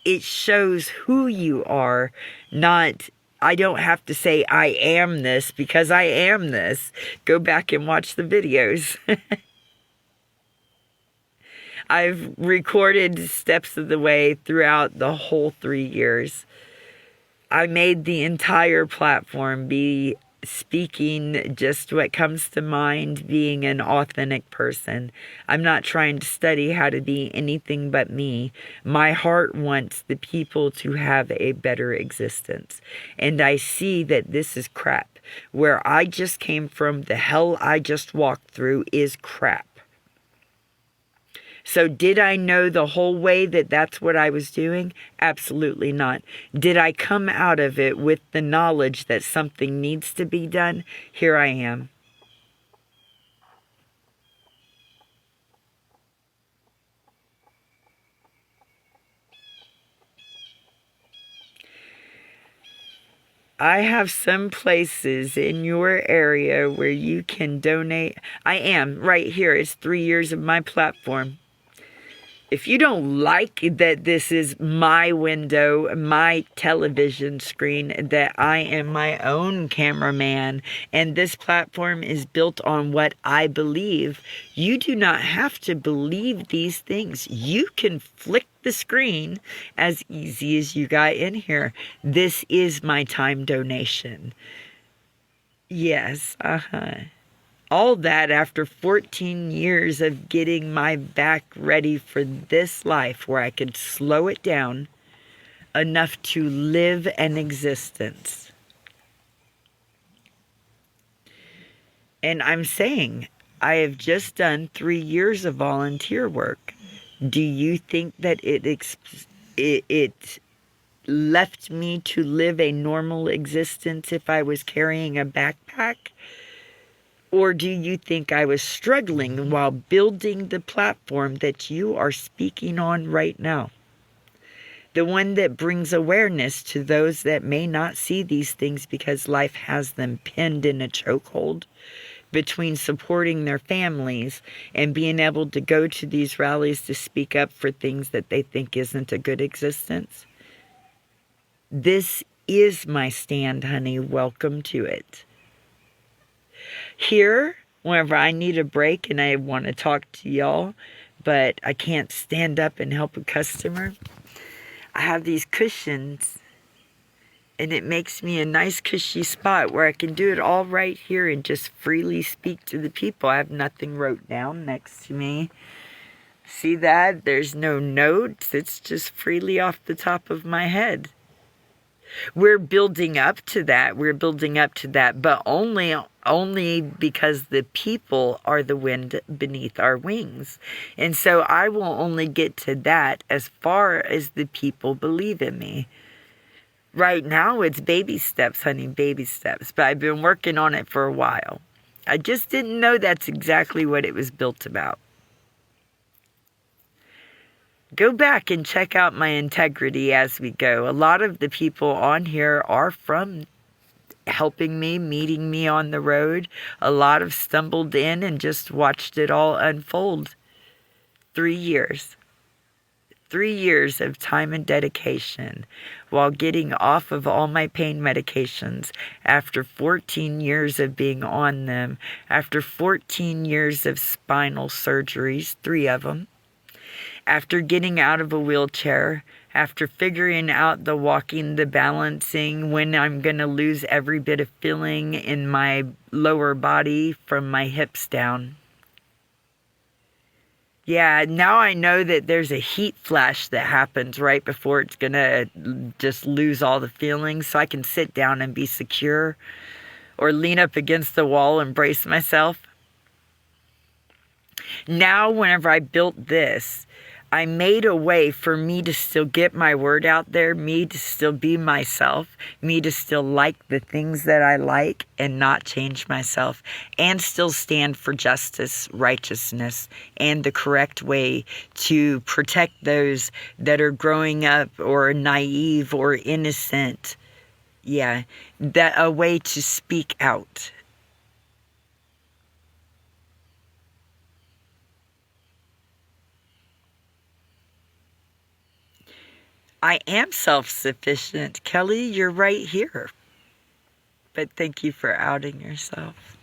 it shows who you are, not... I don't have to say I am this because I am this. Go back and watch the videos. I've recorded steps of the way throughout the whole 3 years. I made the entire platform be speaking just what comes to mind, being an authentic person. I'm not trying to study how to be anything but me. My heart wants the people to have a better existence. And I see that this is crap. Where I just came from, the hell I just walked through is crap. So did I know the whole way that that's what I was doing? Absolutely not. Did I come out of it with the knowledge that something needs to be done? Here I am. I have some places in your area where you can donate. I am right here. It's 3 years of my platform. If you don't like that this is my window, my television screen, that I am my own cameraman, and this platform is built on what I believe, you do not have to believe these things. You can flick the screen as easy as you got in here. This is my time donation. Yes, all that after 14 years of getting my back ready for this life where I could slow it down enough to live an existence. And I'm saying, I have just done 3 years of volunteer work. Do you think that it left me to live a normal existence if I was carrying a backpack? Or do you think I was struggling while building the platform that you are speaking on right now? The one that brings awareness to those that may not see these things because life has them pinned in a chokehold between supporting their families and being able to go to these rallies to speak up for things that they think isn't a good existence. This is my stand, honey. Welcome to it. Here, whenever I need a break and I want to talk to y'all, but I can't stand up and help a customer, I have these cushions, and it makes me a nice cushy spot where I can do it all right here and just freely speak to the people. I have nothing wrote down next to me. See that? There's no notes. It's just freely off the top of my head. We're building up to that. We're building up to that, but only because the people are the wind beneath our wings. And so I will only get to that as far as the people believe in me. Right now, it's baby steps, honey, baby steps. But I've been working on it for a while. I just didn't know that's exactly what it was built about. Go back and check out my integrity as we go. A lot of the people on here are from helping me, meeting me on the road. A lot have stumbled in and just watched it all unfold. 3 years. 3 years of time and dedication while getting off of all my pain medications after 14 years of being on them, after 14 years of spinal surgeries, 3 of them, after getting out of a wheelchair, after figuring out the walking, the balancing, when I'm going to lose every bit of feeling in my lower body from my hips down. Yeah, now I know that there's a heat flash that happens right before it's going to just lose all the feelings, so I can sit down and be secure or lean up against the wall and brace myself. Now, whenever I built this, I made a way for me to still get my word out there, me to still be myself, me to still like the things that I like and not change myself, and still stand for justice, righteousness, and the correct way to protect those that are growing up or naive or innocent. Yeah, that a way to speak out. I am self-sufficient. Kelly, you're right here. But thank you for outing yourself.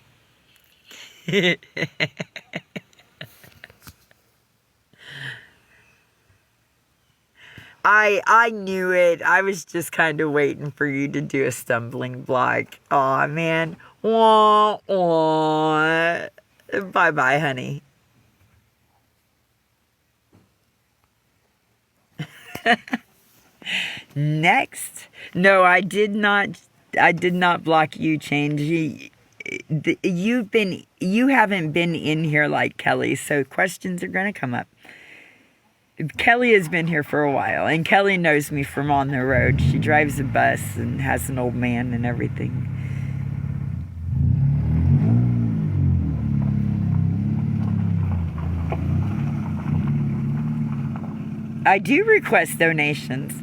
I knew it. I was just kind of waiting for you to do a stumbling block. Aw, man. Wah, wah. Bye-bye, honey. Next. No, I did not block you, Change. You haven't been in here like Kelly, so questions are going to come up. Kelly has been here for a while, and Kelly knows me from on the road. She drives a bus and has an old man and everything. I do request donations.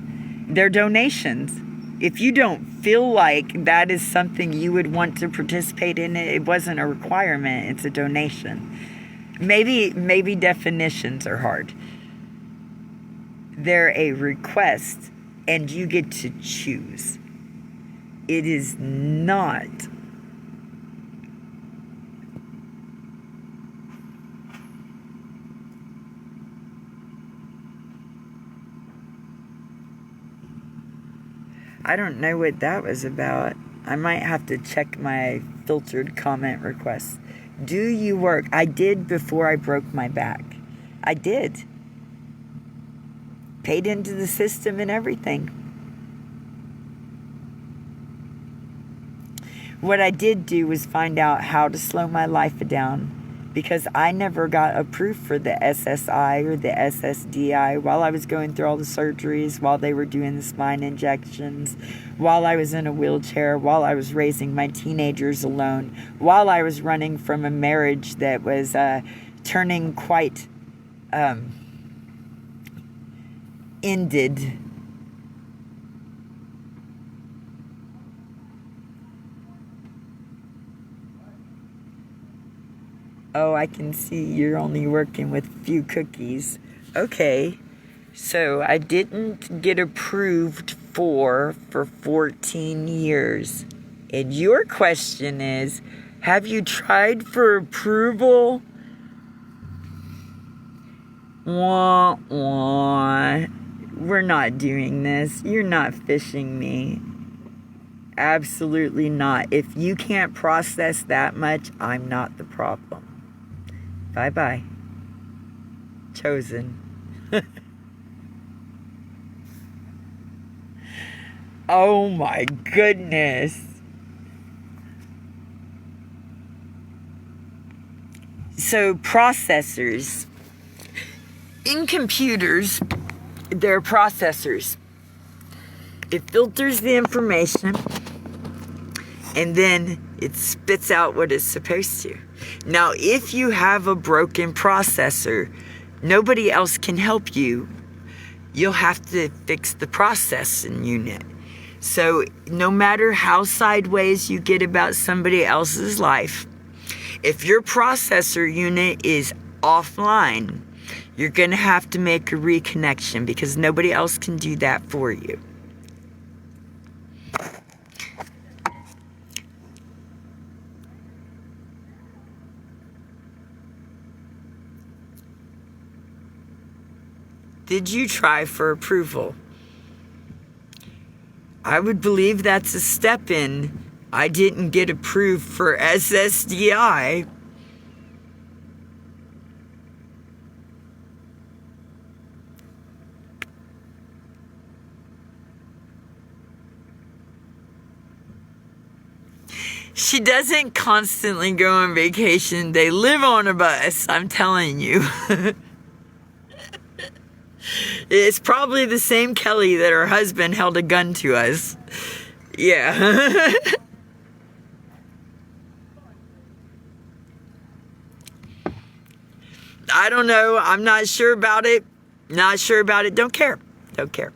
They're donations. If you don't feel like that is something you would want to participate in, it wasn't a requirement. It's a donation. Maybe definitions are hard. They're a request, and you get to choose. It is not I don't know what that was about. I might have to check my filtered comment requests. Do you work? I did before I broke my back. I did. Paid into the system and everything. What I did do was find out how to slow my life down, because I never got approved for the SSI or the SSDI while I was going through all the surgeries, while they were doing the spine injections, while I was in a wheelchair, while I was raising my teenagers alone, while I was running from a marriage that was turning quite ended Oh, I can see you're only working with a few cookies. Okay. So I didn't get approved for 14 years. And your question is, have you tried for approval? Wah, wah. We're not doing this. You're not fishing me. Absolutely not. If you can't process that much, I'm not the problem. Bye-bye. Chosen. Oh my goodness. So processors. In computers, there are processors. It filters the information and then it spits out what it's supposed to. Now, if you have a broken processor, nobody else can help you. You'll have to fix the processing unit. So no matter how sideways you get about somebody else's life, if your processor unit is offline, you're going to have to make a reconnection because nobody else can do that for you. Did you try for approval? I would believe that's a step in. I didn't get approved for SSDI. She doesn't constantly go on vacation. They live on a bus, I'm telling you. It's probably the same Kelly that her husband held a gun to us. Yeah. I don't know. I'm not sure about it. Not sure about it. Don't care. Don't care.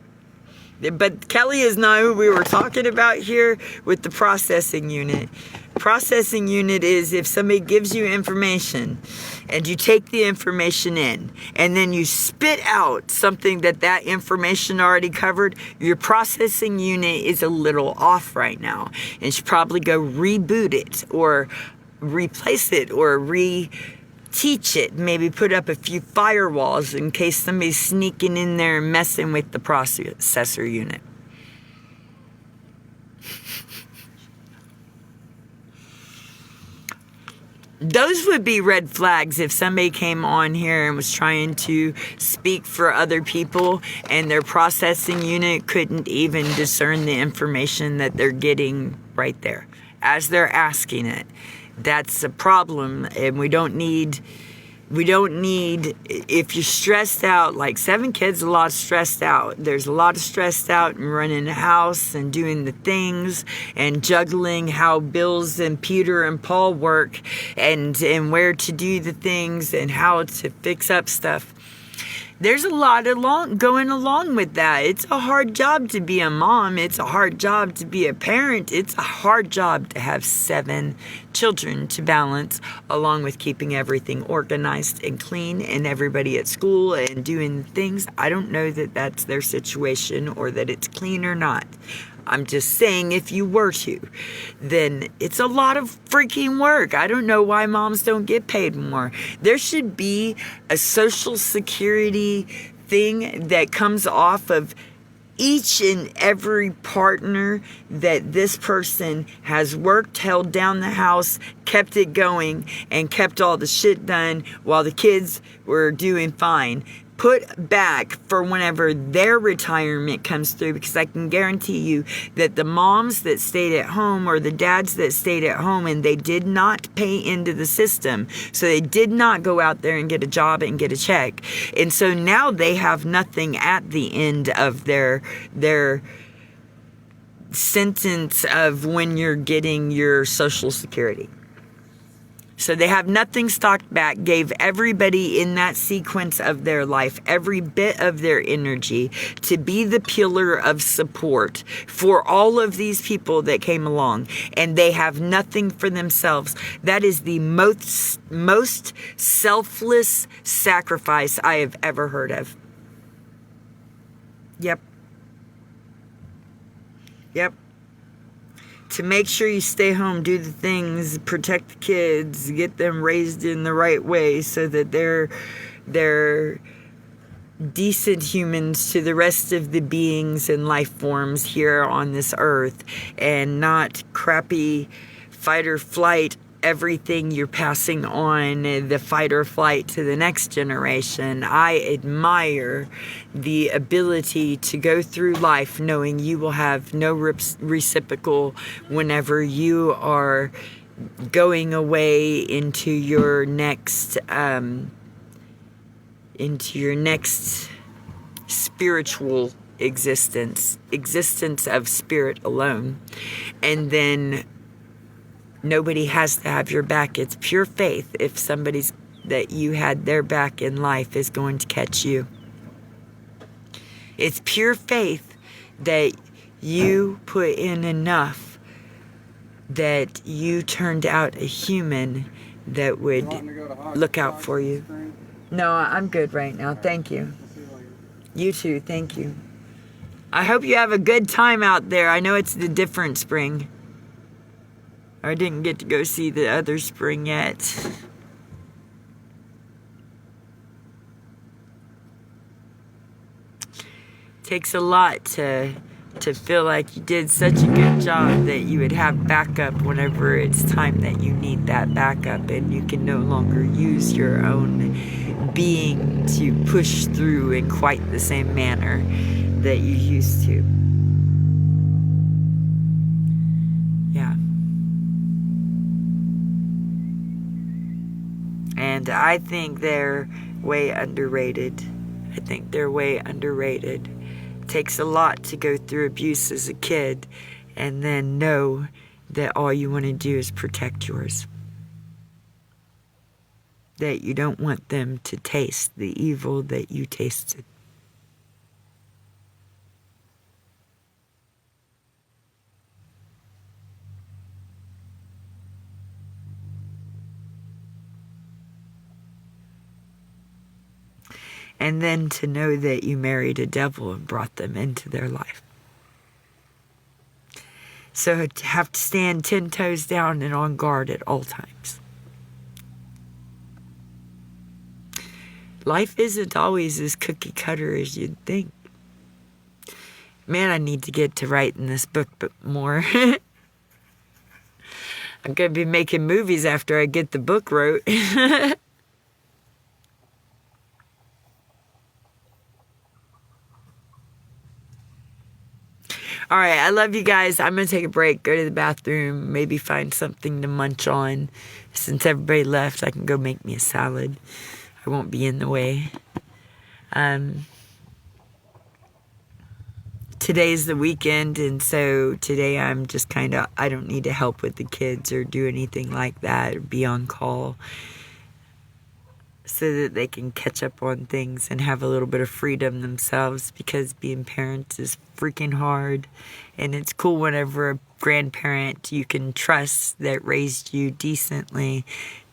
But Kelly is not who we were talking about here with the processing unit. Processing unit is if somebody gives you information and you take the information in and then you spit out something that information already covered, your processing unit is a little off right now. And you should probably go reboot it or replace it or teach it, maybe put up a few firewalls in case somebody's sneaking in there and messing with the processor unit. Those would be red flags if somebody came on here and was trying to speak for other people and their processing unit couldn't even discern the information that they're getting right there as they're asking it. That's a problem, and we don't need, if you're stressed out, like 7 kids, a lot of stressed out. There's a lot of stressed out and running a house and doing the things and juggling how Bill's and Peter and Paul work and where to do the things and how to fix up stuff. There's a lot going along with that. It's a hard job to be a mom. It's a hard job to be a parent. It's a hard job to have 7 children to balance, along with keeping everything organized and clean and everybody at school and doing things. I don't know that that's their situation or that it's clean or not. I'm just saying if you were to, then it's a lot of freaking work. I don't know why moms don't get paid more. There should be a Social Security thing that comes off of each and every partner that this person has worked, held down the house, kept it going, and kept all the shit done while the kids were doing fine. Put back for whenever their retirement comes through, because I can guarantee you that the moms that stayed at home or the dads that stayed at home and they did not pay into the system, so they did not go out there and get a job and get a check, and so now they have nothing at the end of their sentence of when you're getting your Social Security. So they have nothing stocked back, gave everybody in that sequence of their life every bit of their energy to be the pillar of support for all of these people that came along, and they have nothing for themselves. That is the most selfless sacrifice I have ever heard of. Yep. To make sure you stay home, do the things, protect the kids, get them raised in the right way so that they're decent humans to the rest of the beings and life forms here on this earth, and not crappy fight or flight everything you're passing on, the fight or flight to the next generation. I admire the ability to go through life knowing you will have no reciprocal whenever you are going away into your next spiritual existence of spirit alone. And then nobody has to have your back. It's pure faith if somebody's that you had their back in life is going to catch you. It's pure faith that you put in enough that you turned out a human that would look out for you. No, I'm good right now. Thank you. You too. Thank you. I hope you have a good time out there. I know it's the different spring. I didn't get to go see the other spring yet. Takes a lot to feel like you did such a good job that you would have backup whenever it's time that you need that backup, and you can no longer use your own being to push through in quite the same manner that you used to. Yeah. And I think they're way underrated. It takes a lot to go through abuse as a kid and then know that all you want to do is protect yours. That you don't want them to taste the evil that you tasted. And then to know that you married a devil and brought them into their life. So to have to stand 10 toes down and on guard at all times. Life isn't always as cookie cutter as you'd think. Man, I need to get to writing this book more. I'm going to be making movies after I get the book wrote. All right, I love you guys. I'm going to take a break, go to the bathroom, maybe find something to munch on. Since everybody left, I can go make me a salad. I won't be in the way. Today's the weekend, and so today I'm just kind of, I don't need to help with the kids or do anything like that or be on call, so that they can catch up on things and have a little bit of freedom themselves, because being parents is freaking hard. And it's cool whenever a grandparent you can trust that raised you decently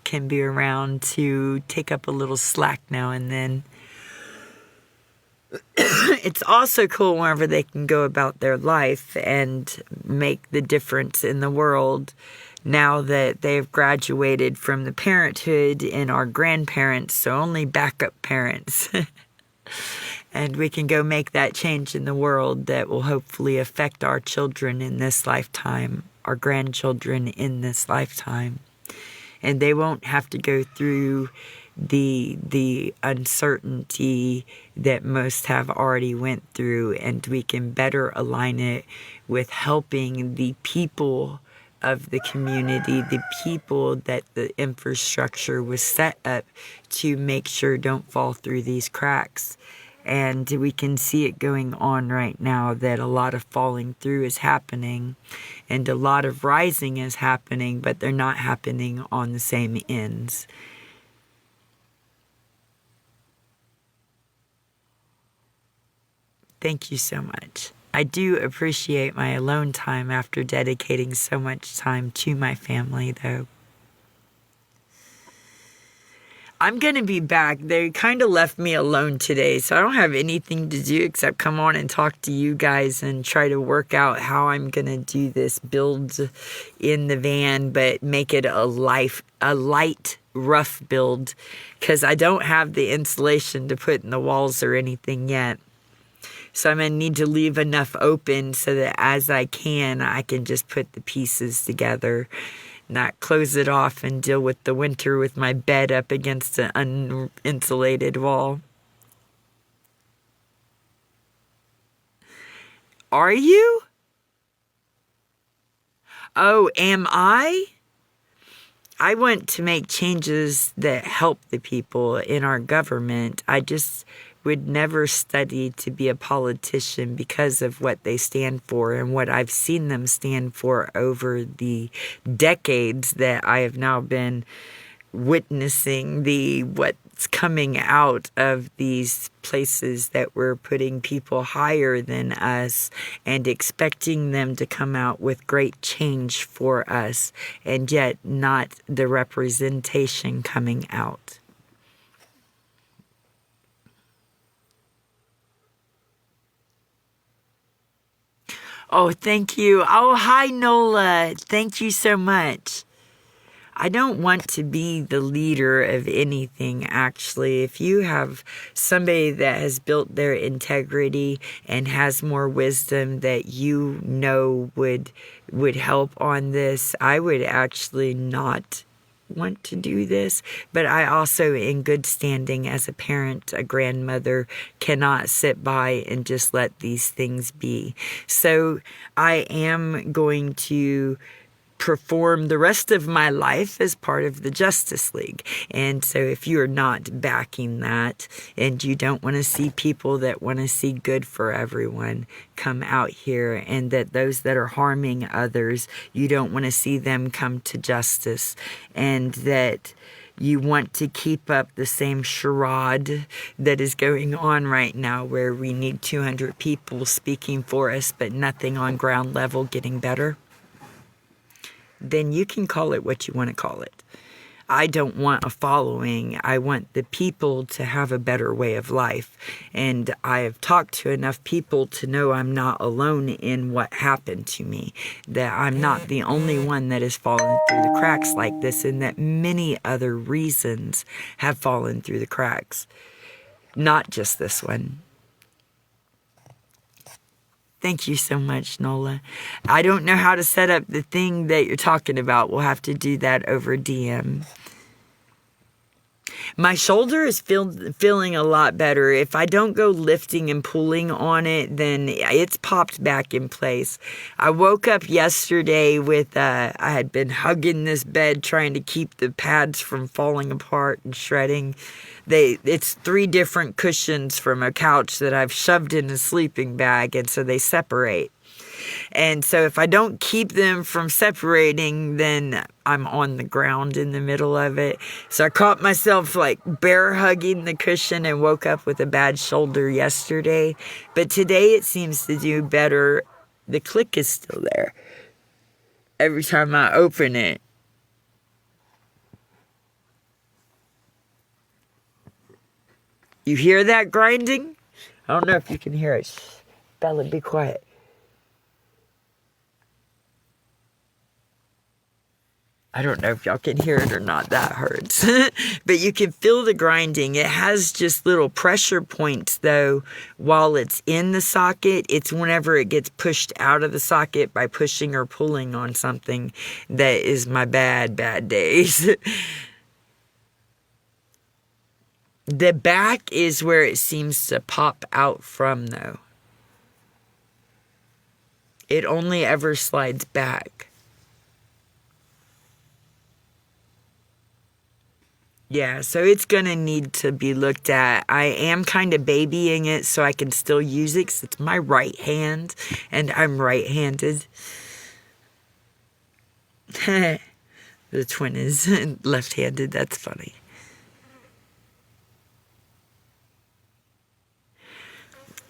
can be around to take up a little slack now and then. It's also cool whenever they can go about their life and make the difference in the world now that they've graduated from the parenthood and are grandparents, so only backup parents. And we can go make that change in the world that will hopefully affect our children in this lifetime, our grandchildren in this lifetime. And they won't have to go through the uncertainty that most have already went through, and we can better align it with helping the people of the community, the people that the infrastructure was set up to make sure don't fall through these cracks. and we can see it going on right now, that a lot of falling through is happening and a lot of rising is happening, but they're not happening on the same ends. Thank you so much. I do appreciate my alone time after dedicating so much time to my family, though. I'm going to be back. They kind of left me alone today, so I don't have anything to do except come on and talk to you guys and try to work out how I'm going to do this build in the van, but make it a light, rough build, because I don't have the insulation to put in the walls or anything yet. So I'm going to need to leave enough open so that as I can just put the pieces together, not close it off and deal with the winter with my bed up against an uninsulated wall. Are you? Oh, am I? I want to make changes that help the people in our government. I just would never study to be a politician because of what they stand for and what I've seen them stand for over the decades that I have now been witnessing what's coming out of these places that we're putting people higher than us and expecting them to come out with great change for us, and yet not the representation coming out. Oh, thank you. Oh, hi, Nola. Thank you so much. I don't want to be the leader of anything, actually. If you have somebody that has built their integrity and has more wisdom that you know would help on this, I would actually not want to do this. But I also, in good standing as a parent, a grandmother, cannot sit by and just let these things be. So I am going to perform the rest of my life as part of the Justice League. And so if you're not backing that and you don't want to see people that want to see good for everyone come out here, and that those that are harming others, you don't want to see them come to justice, and that you want to keep up the same charade that is going on right now, where we need 200 people speaking for us but nothing on ground level getting better, then you can call it what you want to call it. I don't want a following. I want the people to have a better way of life. And I have talked to enough people to know I'm not alone in what happened to me, that I'm not the only one that has fallen through the cracks like this, and that many other reasons have fallen through the cracks. Not just this one. Thank you so much, Nola. I don't know how to set up the thing that you're talking about. We'll have to do that over DM. My shoulder is feeling a lot better. If I don't go lifting and pulling on it, then it's popped back in place. I woke up yesterday with, I had been hugging this bed trying to keep the pads from falling apart and shredding. It's 3 different cushions from a couch that I've shoved in a sleeping bag, and so they separate. And so if I don't keep them from separating, then I'm on the ground in the middle of it. So I caught myself like bear hugging the cushion and woke up with a bad shoulder yesterday. But today it seems to do better. The click is still there every time I open it. You hear that grinding? I don't know if you can hear it. Shh, Bella, be quiet. I don't know if y'all can hear it or not. That hurts. But you can feel the grinding. It has just little pressure points, though, while it's in the socket. It's whenever it gets pushed out of the socket by pushing or pulling on something that is my bad days. The back is where it seems to pop out from, though. It only ever slides back. Yeah, so it's gonna need to be looked at. I am kind of babying it so I can still use it because it's my right hand and I'm right-handed. The twin is left-handed. That's funny.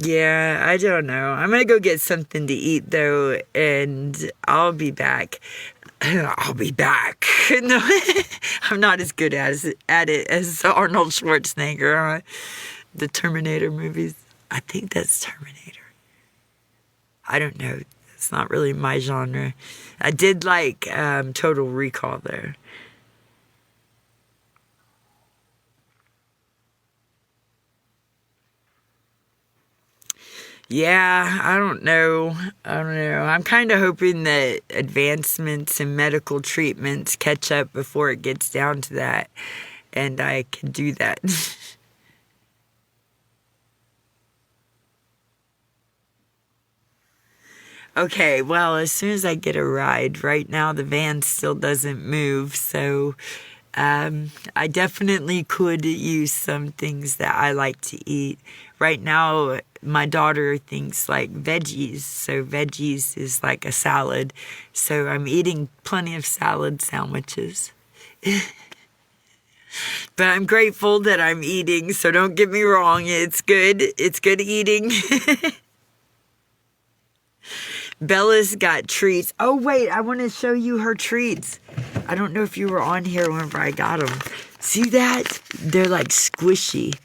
Yeah, I don't know. I'm gonna go get something to eat though, and I'll be back. I'll be back. No, I'm not as good at it as Arnold Schwarzenegger on the Terminator movies. I think that's Terminator. I don't know. It's not really my genre. I did like Total Recall there. Yeah, I don't know. I'm kind of hoping that advancements in medical treatments catch up before it gets down to that, and I can do that. Okay, well, as soon as I get a ride, right now the van still doesn't move, so I definitely could use some things that I like to eat. Right now, my daughter thinks like veggies, so veggies is like a salad. So I'm eating plenty of salad sandwiches. But I'm grateful that I'm eating, so don't get me wrong, it's good. It's good eating. Bella's got treats. Oh, wait, I want to show you her treats. I don't know if you were on here whenever I got them. See that? They're like squishy,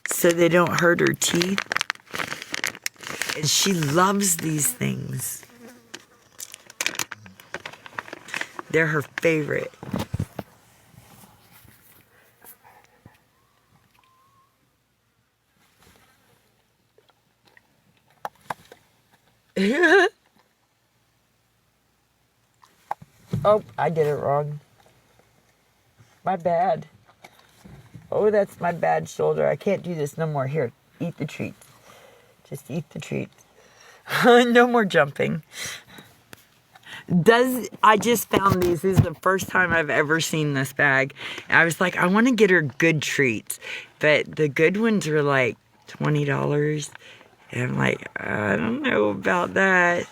so they don't hurt her teeth. And she loves these things. They're her favorite. Oh, I did it wrong. My bad. Oh, that's my bad shoulder. I can't do this no more. Here, eat the treats. Just eat the treats. No more jumping. I just found these. This is the first time I've ever seen this bag. I was like, I want to get her good treats. But the good ones are like $20. And I'm like, I don't know about that.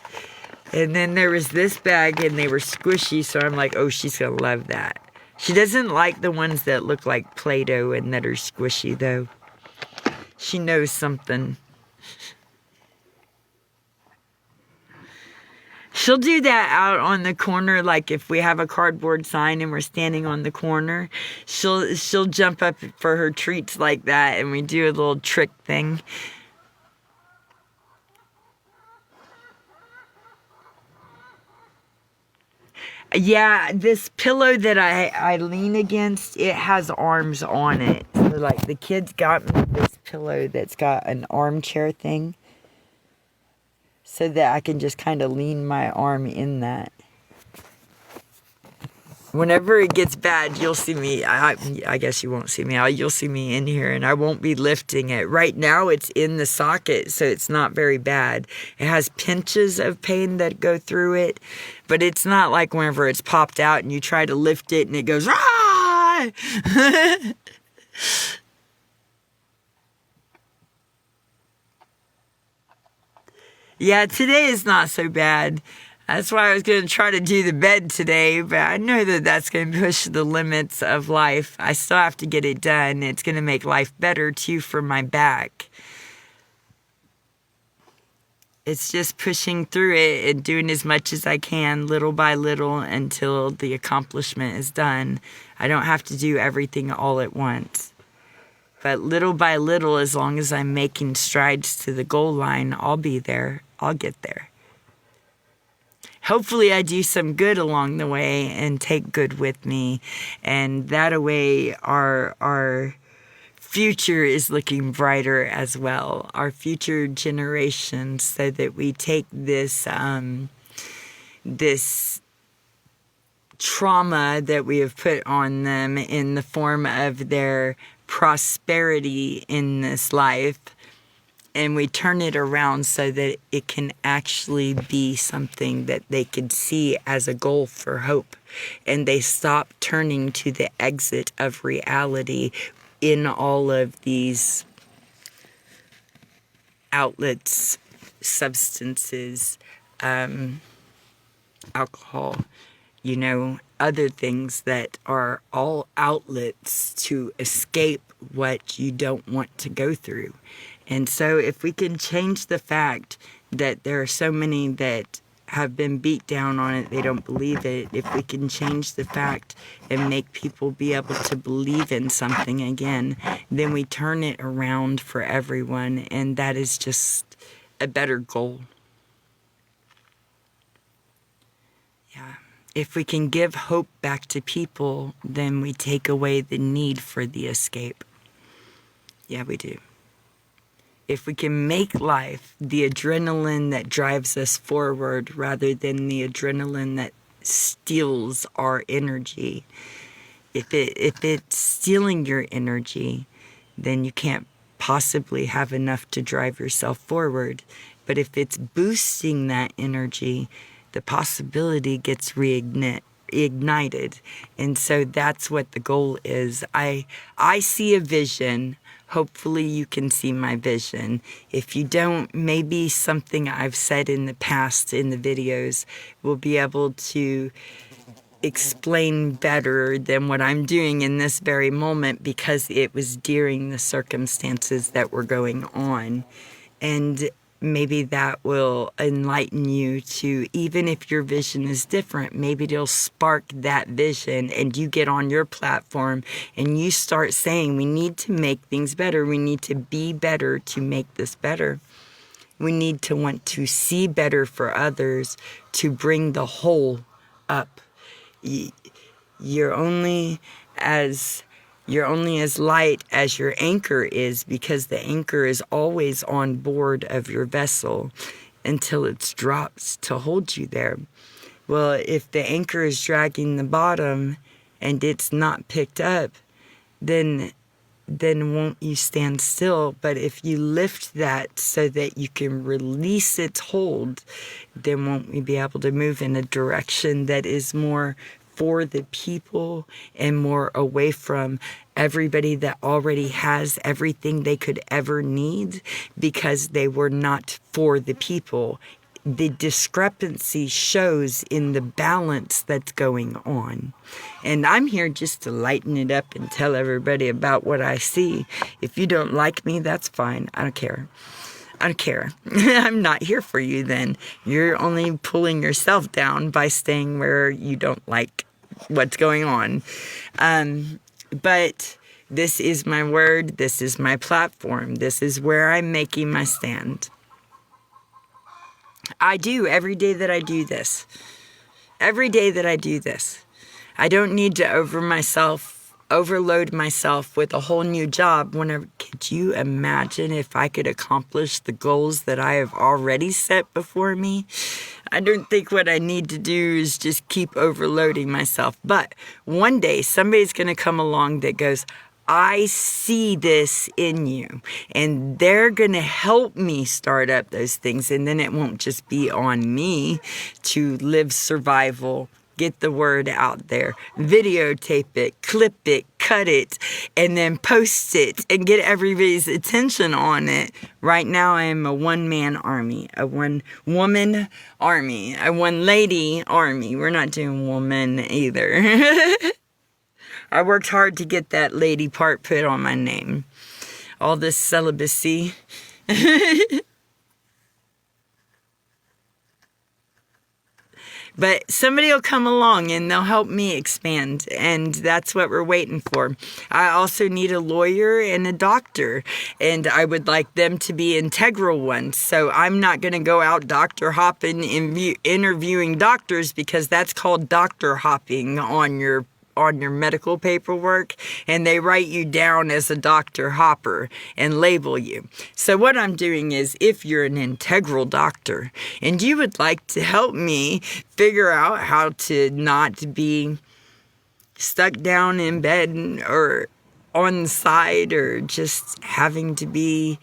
And then there was this bag and they were squishy. So I'm like, oh, she's going to love that. She doesn't like the ones that look like Play-Doh and that are squishy though. She knows something. She'll do that out on the corner, like if we have a cardboard sign and we're standing on the corner, she'll jump up for her treats like that, and we do a little trick thing. Yeah, this pillow that I lean against, it has arms on it. So like the kids got me this pillow that's got an armchair thing, so that I can just kind of lean my arm in that. Whenever it gets bad, you'll see me. I guess you won't see me. You'll see me in here, and I won't be lifting it. Right now, it's in the socket, so it's not very bad. It has pinches of pain that go through it, but it's not like whenever it's popped out and you try to lift it and it goes, ah! Yeah, today is not so bad. That's why I was going to try to do the bed today, but I know that that's going to push the limits of life. I still have to get it done. It's going to make life better, too, for my back. It's just pushing through it and doing as much as I can, little by little, until the accomplishment is done. I don't have to do everything all at once. But little by little, as long as I'm making strides to the goal line, I'll be there. I'll get there. Hopefully I do some good along the way and take good with me. And that way our future is looking brighter as well. Our future generations, so that we take this this trauma that we have put on them in the form of their prosperity in this life, and we turn it around so that it can actually be something that they could see as a goal for hope. And they stop turning to the exit of reality in all of these outlets, substances, alcohol, other things that are all outlets to escape what you don't want to go through. And so if we can change the fact that there are so many that have been beat down on it, they don't believe it, if we can change the fact and make people be able to believe in something again, then we turn it around for everyone, and that is just a better goal. Yeah. If we can give hope back to people, then we take away the need for the escape. Yeah, we do. If we can make life the adrenaline that drives us forward rather than the adrenaline that steals our energy, if it's stealing your energy, then you can't possibly have enough to drive yourself forward. But if it's boosting that energy, the possibility gets reignited. And so that's what the goal is. I see a vision. Hopefully you can see my vision. If you don't, maybe something I've said in the past in the videos will be able to explain better than what I'm doing in this very moment, because it was during the circumstances that were going on. And maybe that will enlighten you to, even if your vision is different, maybe it'll spark that vision and you get on your platform and you start saying, we need to make things better. We need to be better to make this better. We need to want to see better for others, to bring the whole up. You're only as light as your anchor is, because the anchor is always on board of your vessel until it drops to hold you there. Well, if the anchor is dragging the bottom and it's not picked up, then won't you stand still? But if you lift that so that you can release its hold, then won't we be able to move in a direction that is more for the people and more away from everybody that already has everything they could ever need, because they were not for the people. The discrepancy shows in the balance that's going on. And I'm here just to lighten it up and tell everybody about what I see. If you don't like me, that's fine. I don't care. I don't care. I'm not here for you then. You're only pulling yourself down by staying where you don't like what's going on. But this is my word. This is my platform. This is where I'm making my stand. I do every day that I do this. Every day that I do this. I don't need to overload myself with a whole new job. Could you imagine if I could accomplish the goals that I have already set before me? I don't think what I need to do is just keep overloading myself. But one day somebody's going to come along that goes, I see this in you, and they're going to help me start up those things. And then it won't just be on me to live survival, get the word out there, videotape it, clip it, cut it, and then post it and get everybody's attention on it. Right now I am a one-man army, a one-woman army, a one-lady army. We're not doing woman either. I worked hard to get that lady part put on my name. All this celibacy. But somebody will come along and they'll help me expand, and that's what we're waiting for. I also need a lawyer and a doctor, and I would like them to be integral ones. So I'm not going to go out doctor hopping, interviewing doctors, because that's called doctor hopping on your medical paperwork, and they write you down as a Dr. Hopper and label you. So what I'm doing is, if you're an integral doctor and you would like to help me figure out how to not be stuck down in bed or on the side, or just having to be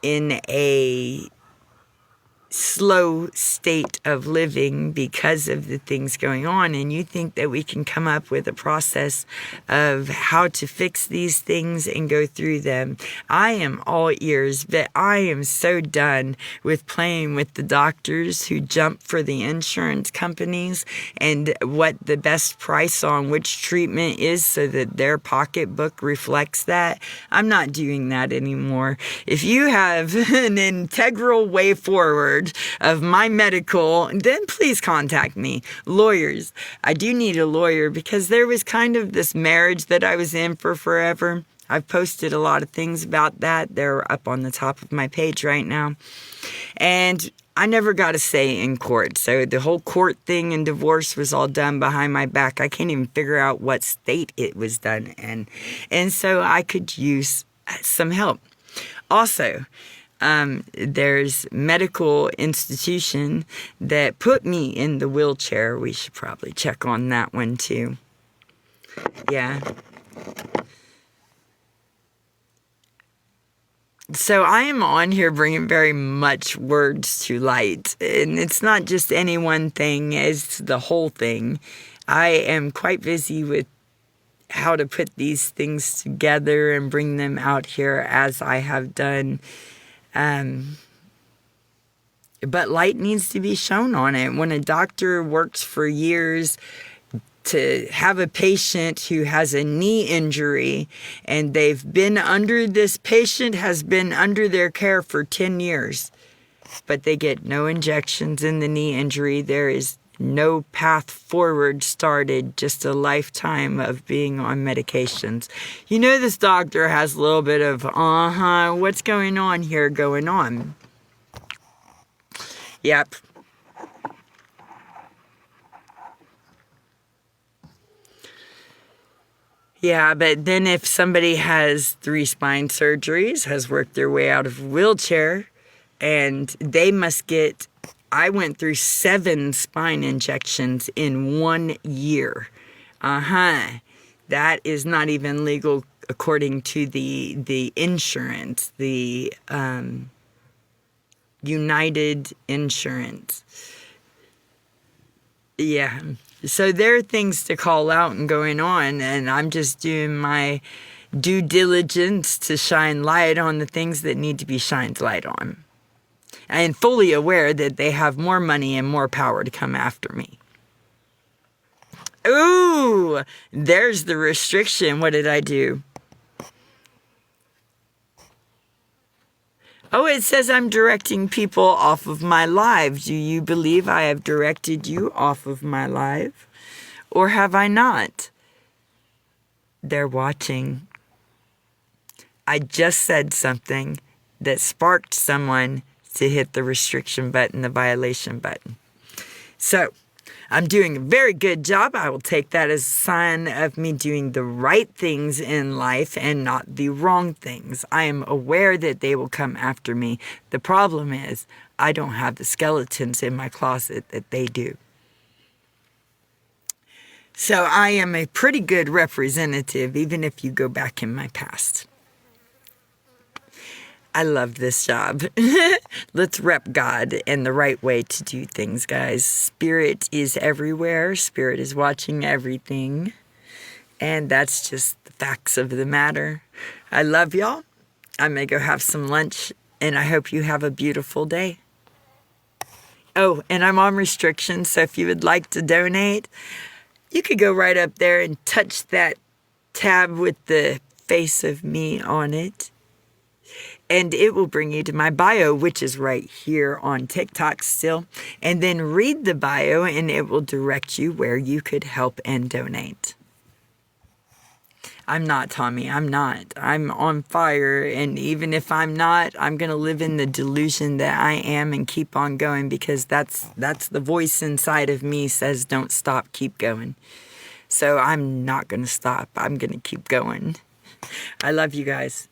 in a slow state of living because of the things going on, and you think that we can come up with a process of how to fix these things and go through them. I am all ears, but I am so done with playing with the doctors who jump for the insurance companies and what the best price on which treatment is so that their pocketbook reflects that. I'm not doing that anymore. If you have an integral way forward of my medical, then please contact me. Lawyers. I do need a lawyer because there was kind of this marriage that I was in for forever. I've posted a lot of things about that. They're up on the top of my page right now. And I never got a say in court. So the whole court thing and divorce was all done behind my back. I can't even figure out what state it was done in. And so I could use some help. Also, there's medical institution that put me in the wheelchair. We should probably check on that one too. Yeah. So I am on here bringing very much words to light. And it's not just any one thing, it's the whole thing. I am quite busy with how to put these things together and bring them out here as I have done. But light needs to be shown on it. When a doctor works for years to have a patient who has a knee injury and this patient has been under their care for 10 years, but they get no injections in the knee injury. There is no path forward started, just a lifetime of being on medications. You know, this doctor has a little bit of, what's going on here going on? Yep. Yeah, but then if somebody has 3 spine surgeries, has worked their way out of a wheelchair, and they must get, I went through 7 spine injections in 1 year. That is not even legal according to the insurance, the United Insurance. Yeah. So there are things to call out and going on, and I'm just doing my due diligence to shine light on the things that need to be shined light on. And fully aware that they have more money and more power to come after me. Ooh, there's the restriction. What did I do? Oh, it says I'm directing people off of my live. Do you believe I have directed you off of my live? Or have I not? They're watching. I just said something that sparked someone to hit the restriction button, the violation button. So, I'm doing a very good job. I will take that as a sign of me doing the right things in life and not the wrong things. I am aware that they will come after me. The problem is I don't have the skeletons in my closet that they do. So I am a pretty good representative, even if you go back in my past. I love this job. Let's rep God and the right way to do things, guys. Spirit is everywhere. Spirit is watching everything. And that's just the facts of the matter. I love y'all. I may go have some lunch, and I hope you have a beautiful day. Oh, and I'm on restrictions, so if you would like to donate, you could go right up there and touch that tab with the face of me on it. And it will bring you to my bio, which is right here on TikTok still. And then read the bio, and it will direct you where you could help and donate. I'm not, Tommy. I'm not. I'm on fire. And even if I'm not, I'm going to live in the delusion that I am and keep on going, because that's the voice inside of me says, don't stop, keep going. So I'm not going to stop. I'm going to keep going. I love you guys.